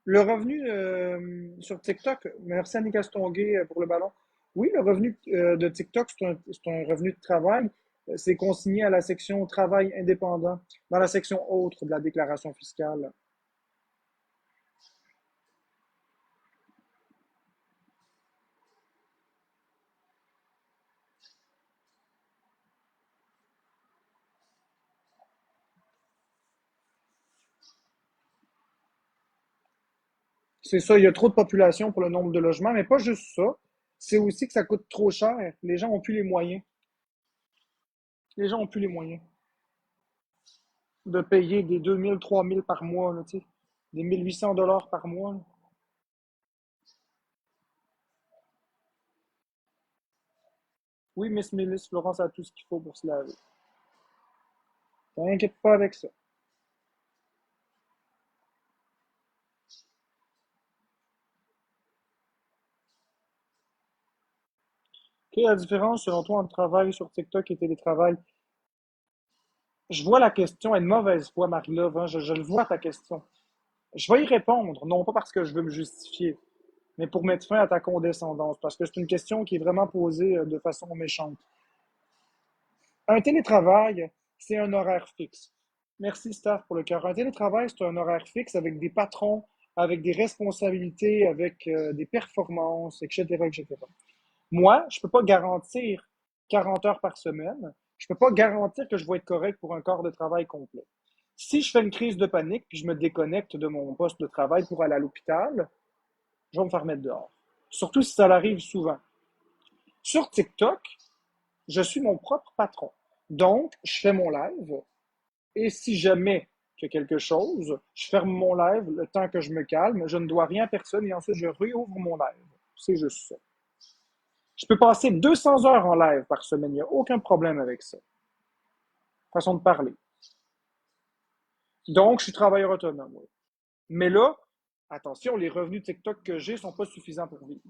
Le revenu sur TikTok, merci Annie Castonguay pour le ballon. Oui, le revenu de TikTok, c'est un revenu de travail. C'est consigné à la section travail indépendant, dans la section autre de la déclaration fiscale. C'est ça, il y a trop de population pour le nombre de logements, mais pas juste ça. C'est aussi que ça coûte trop cher. Les gens ont plus les moyens. Les gens ont plus les moyens de payer des 2000, 3000 par mois, là, tu sais, des 1800 $ par mois, là. Oui, Miss Mélis, Florence a tout ce qu'il faut pour se laver. T'inquiète pas avec ça. Quelle est la différence selon toi entre travail sur TikTok et télétravail? Je vois la question, elle est de mauvaise foi, Marie-Love, hein, je le vois ta question. Je vais y répondre, non pas parce que je veux me justifier, mais pour mettre fin à ta condescendance, parce que c'est une question qui est vraiment posée de façon méchante. Un télétravail, c'est un horaire fixe. Merci, Staff, pour le cœur. Un télétravail, c'est un horaire fixe avec des patrons, avec des responsabilités, avec des performances, etc., etc. Moi, je ne peux pas garantir 40 heures par semaine. Je ne peux pas garantir que je vais être correct pour un corps de travail complet. Si je fais une crise de panique puis je me déconnecte de mon poste de travail pour aller à l'hôpital, je vais me faire mettre dehors. Surtout si ça arrive souvent. Sur TikTok, je suis mon propre patron. Donc, je fais mon live et si jamais qu'il y a quelque chose, je ferme mon live le temps que je me calme, je ne dois rien à personne et ensuite je réouvre mon live. C'est juste ça. Je peux passer 200 heures en live par semaine, il n'y a aucun problème avec ça. Façon de parler. Donc, je suis travailleur autonome, oui. Mais là, Attention, les revenus TikTok que j'ai sont pas suffisants pour vivre.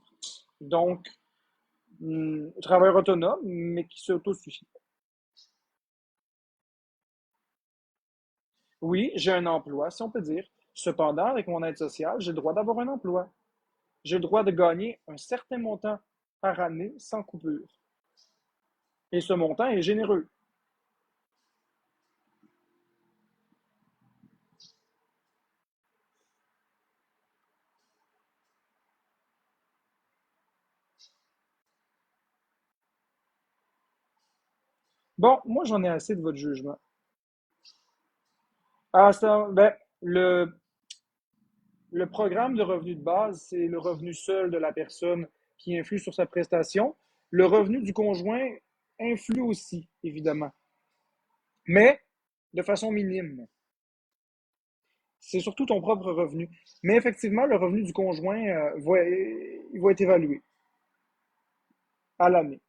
Donc, travailleur autonome, mais qui s'autosuffit. Oui, j'ai un emploi, si on peut dire. Cependant, avec mon aide sociale, j'ai le droit d'avoir un emploi. J'ai le droit de gagner un certain montant par année sans coupure. Et ce montant est généreux. Bon, moi, j'en ai assez de votre jugement. Ah, ça, ben, le programme de revenu de base, c'est le revenu seul de la personne qui influe sur sa prestation. Le revenu du conjoint influe aussi, évidemment, mais de façon minime. C'est surtout ton propre revenu. Mais effectivement, le revenu du conjoint il va être évalué à l'année.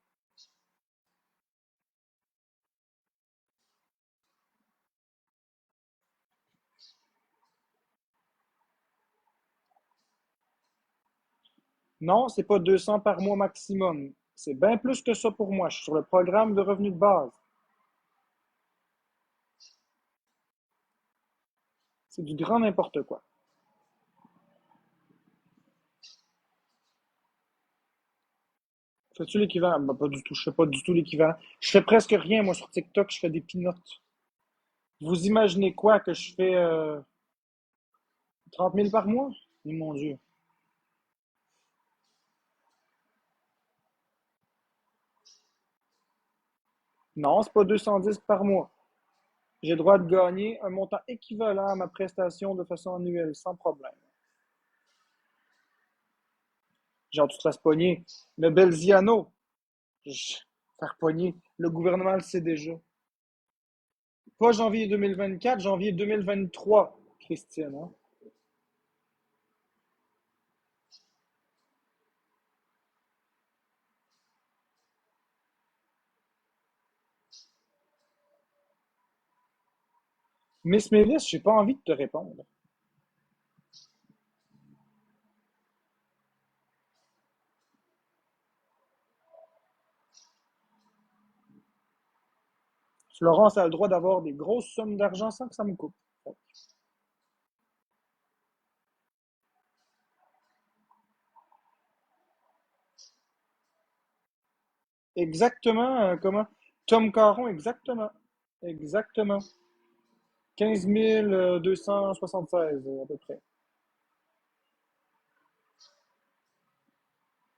Non, c'est pas 200 par mois maximum. C'est bien plus que ça pour moi. Je suis sur le programme de revenu de base. C'est du grand n'importe quoi. Fais-tu l'équivalent? Ben, pas du tout. Je fais pas du tout l'équivalent. Je fais presque rien, moi, sur TikTok. Je fais des peanuts. Vous imaginez quoi que je fais 30 000 par mois? Mais mon Dieu. Non, c'est pas 210 par mois. J'ai le droit de gagner un montant équivalent à ma prestation de façon annuelle, sans problème. Genre, tu te fasses pogner. Le Belziano, faire pogner. Le gouvernement le sait déjà. Pas janvier 2024, janvier 2023, Christiane. Hein? Miss Mélis, j'ai pas envie de te répondre. Florence a le droit d'avoir des grosses sommes d'argent sans que ça me coupe. Exactement, comment? Tom Caron, exactement. Exactement. 15 276 à peu près.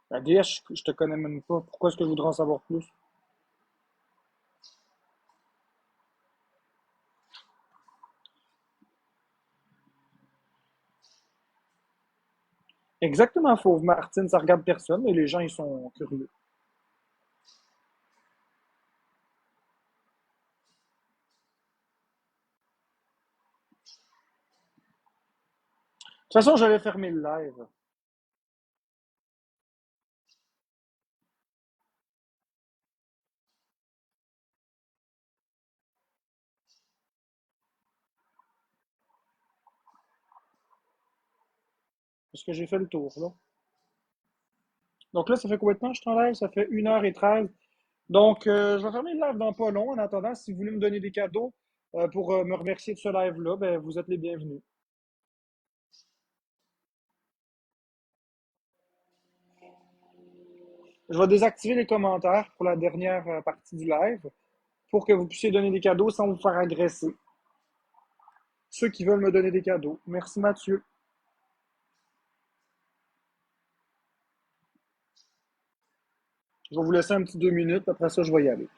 La DS, je te connais même pas. Pourquoi est-ce que je voudrais en savoir plus? De Exactement, Fauve Martine, ça regarde personne, mais les gens, ils sont curieux. De toute façon, j'allais fermer le live. Parce que j'ai fait le tour, là. Donc là, ça fait combien de temps que je suis en live? Ça fait 1h13. Donc, je vais fermer le live dans pas long. En attendant, si vous voulez me donner des cadeaux pour me remercier de ce live-là, ben, vous êtes les bienvenus. Je vais désactiver les commentaires pour la dernière partie du live pour que vous puissiez donner des cadeaux sans vous faire agresser. Ceux qui veulent me donner des cadeaux. Merci Mathieu. Je vais vous laisser un petit 2 minutes. Après ça, je vais y aller.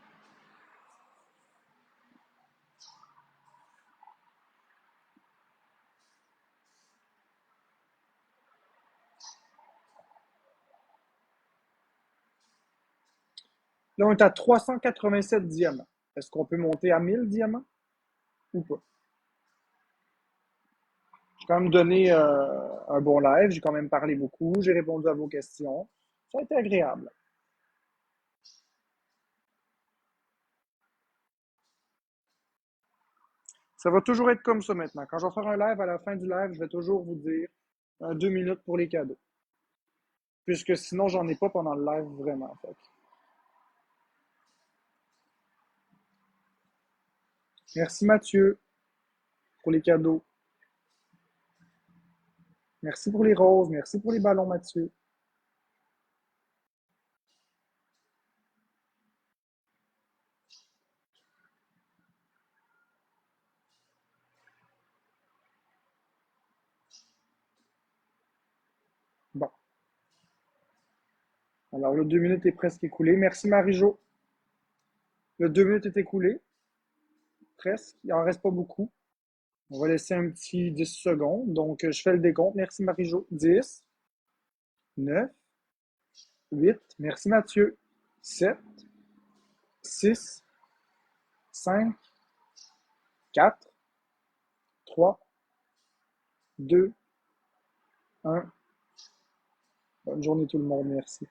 Là, on est à 387 diamants. Est-ce qu'on peut monter à 1000 diamants ou pas? J'ai quand même donné un bon live. J'ai quand même parlé beaucoup. J'ai répondu à vos questions. Ça a été agréable. Ça va toujours être comme ça maintenant. Quand je vais faire un live, à la fin du live, je vais toujours vous dire 2 minutes pour les cadeaux. Puisque sinon, j'en ai pas pendant le live vraiment. En fait. Merci Mathieu pour les cadeaux. Merci pour les roses. Merci pour les ballons, Mathieu. Bon. Alors, le 2 minutes est presque écoulé. Merci Marie-Jo. Le 2 minutes est écoulé. Presque. Il en reste pas beaucoup. On va laisser un petit 10 secondes. Donc, je fais le décompte. Merci Marie-Jo. 10, 9, 8. Merci Mathieu. 7, 6, 5, 4, 3, 2, 1. Bonne journée tout le monde. Merci.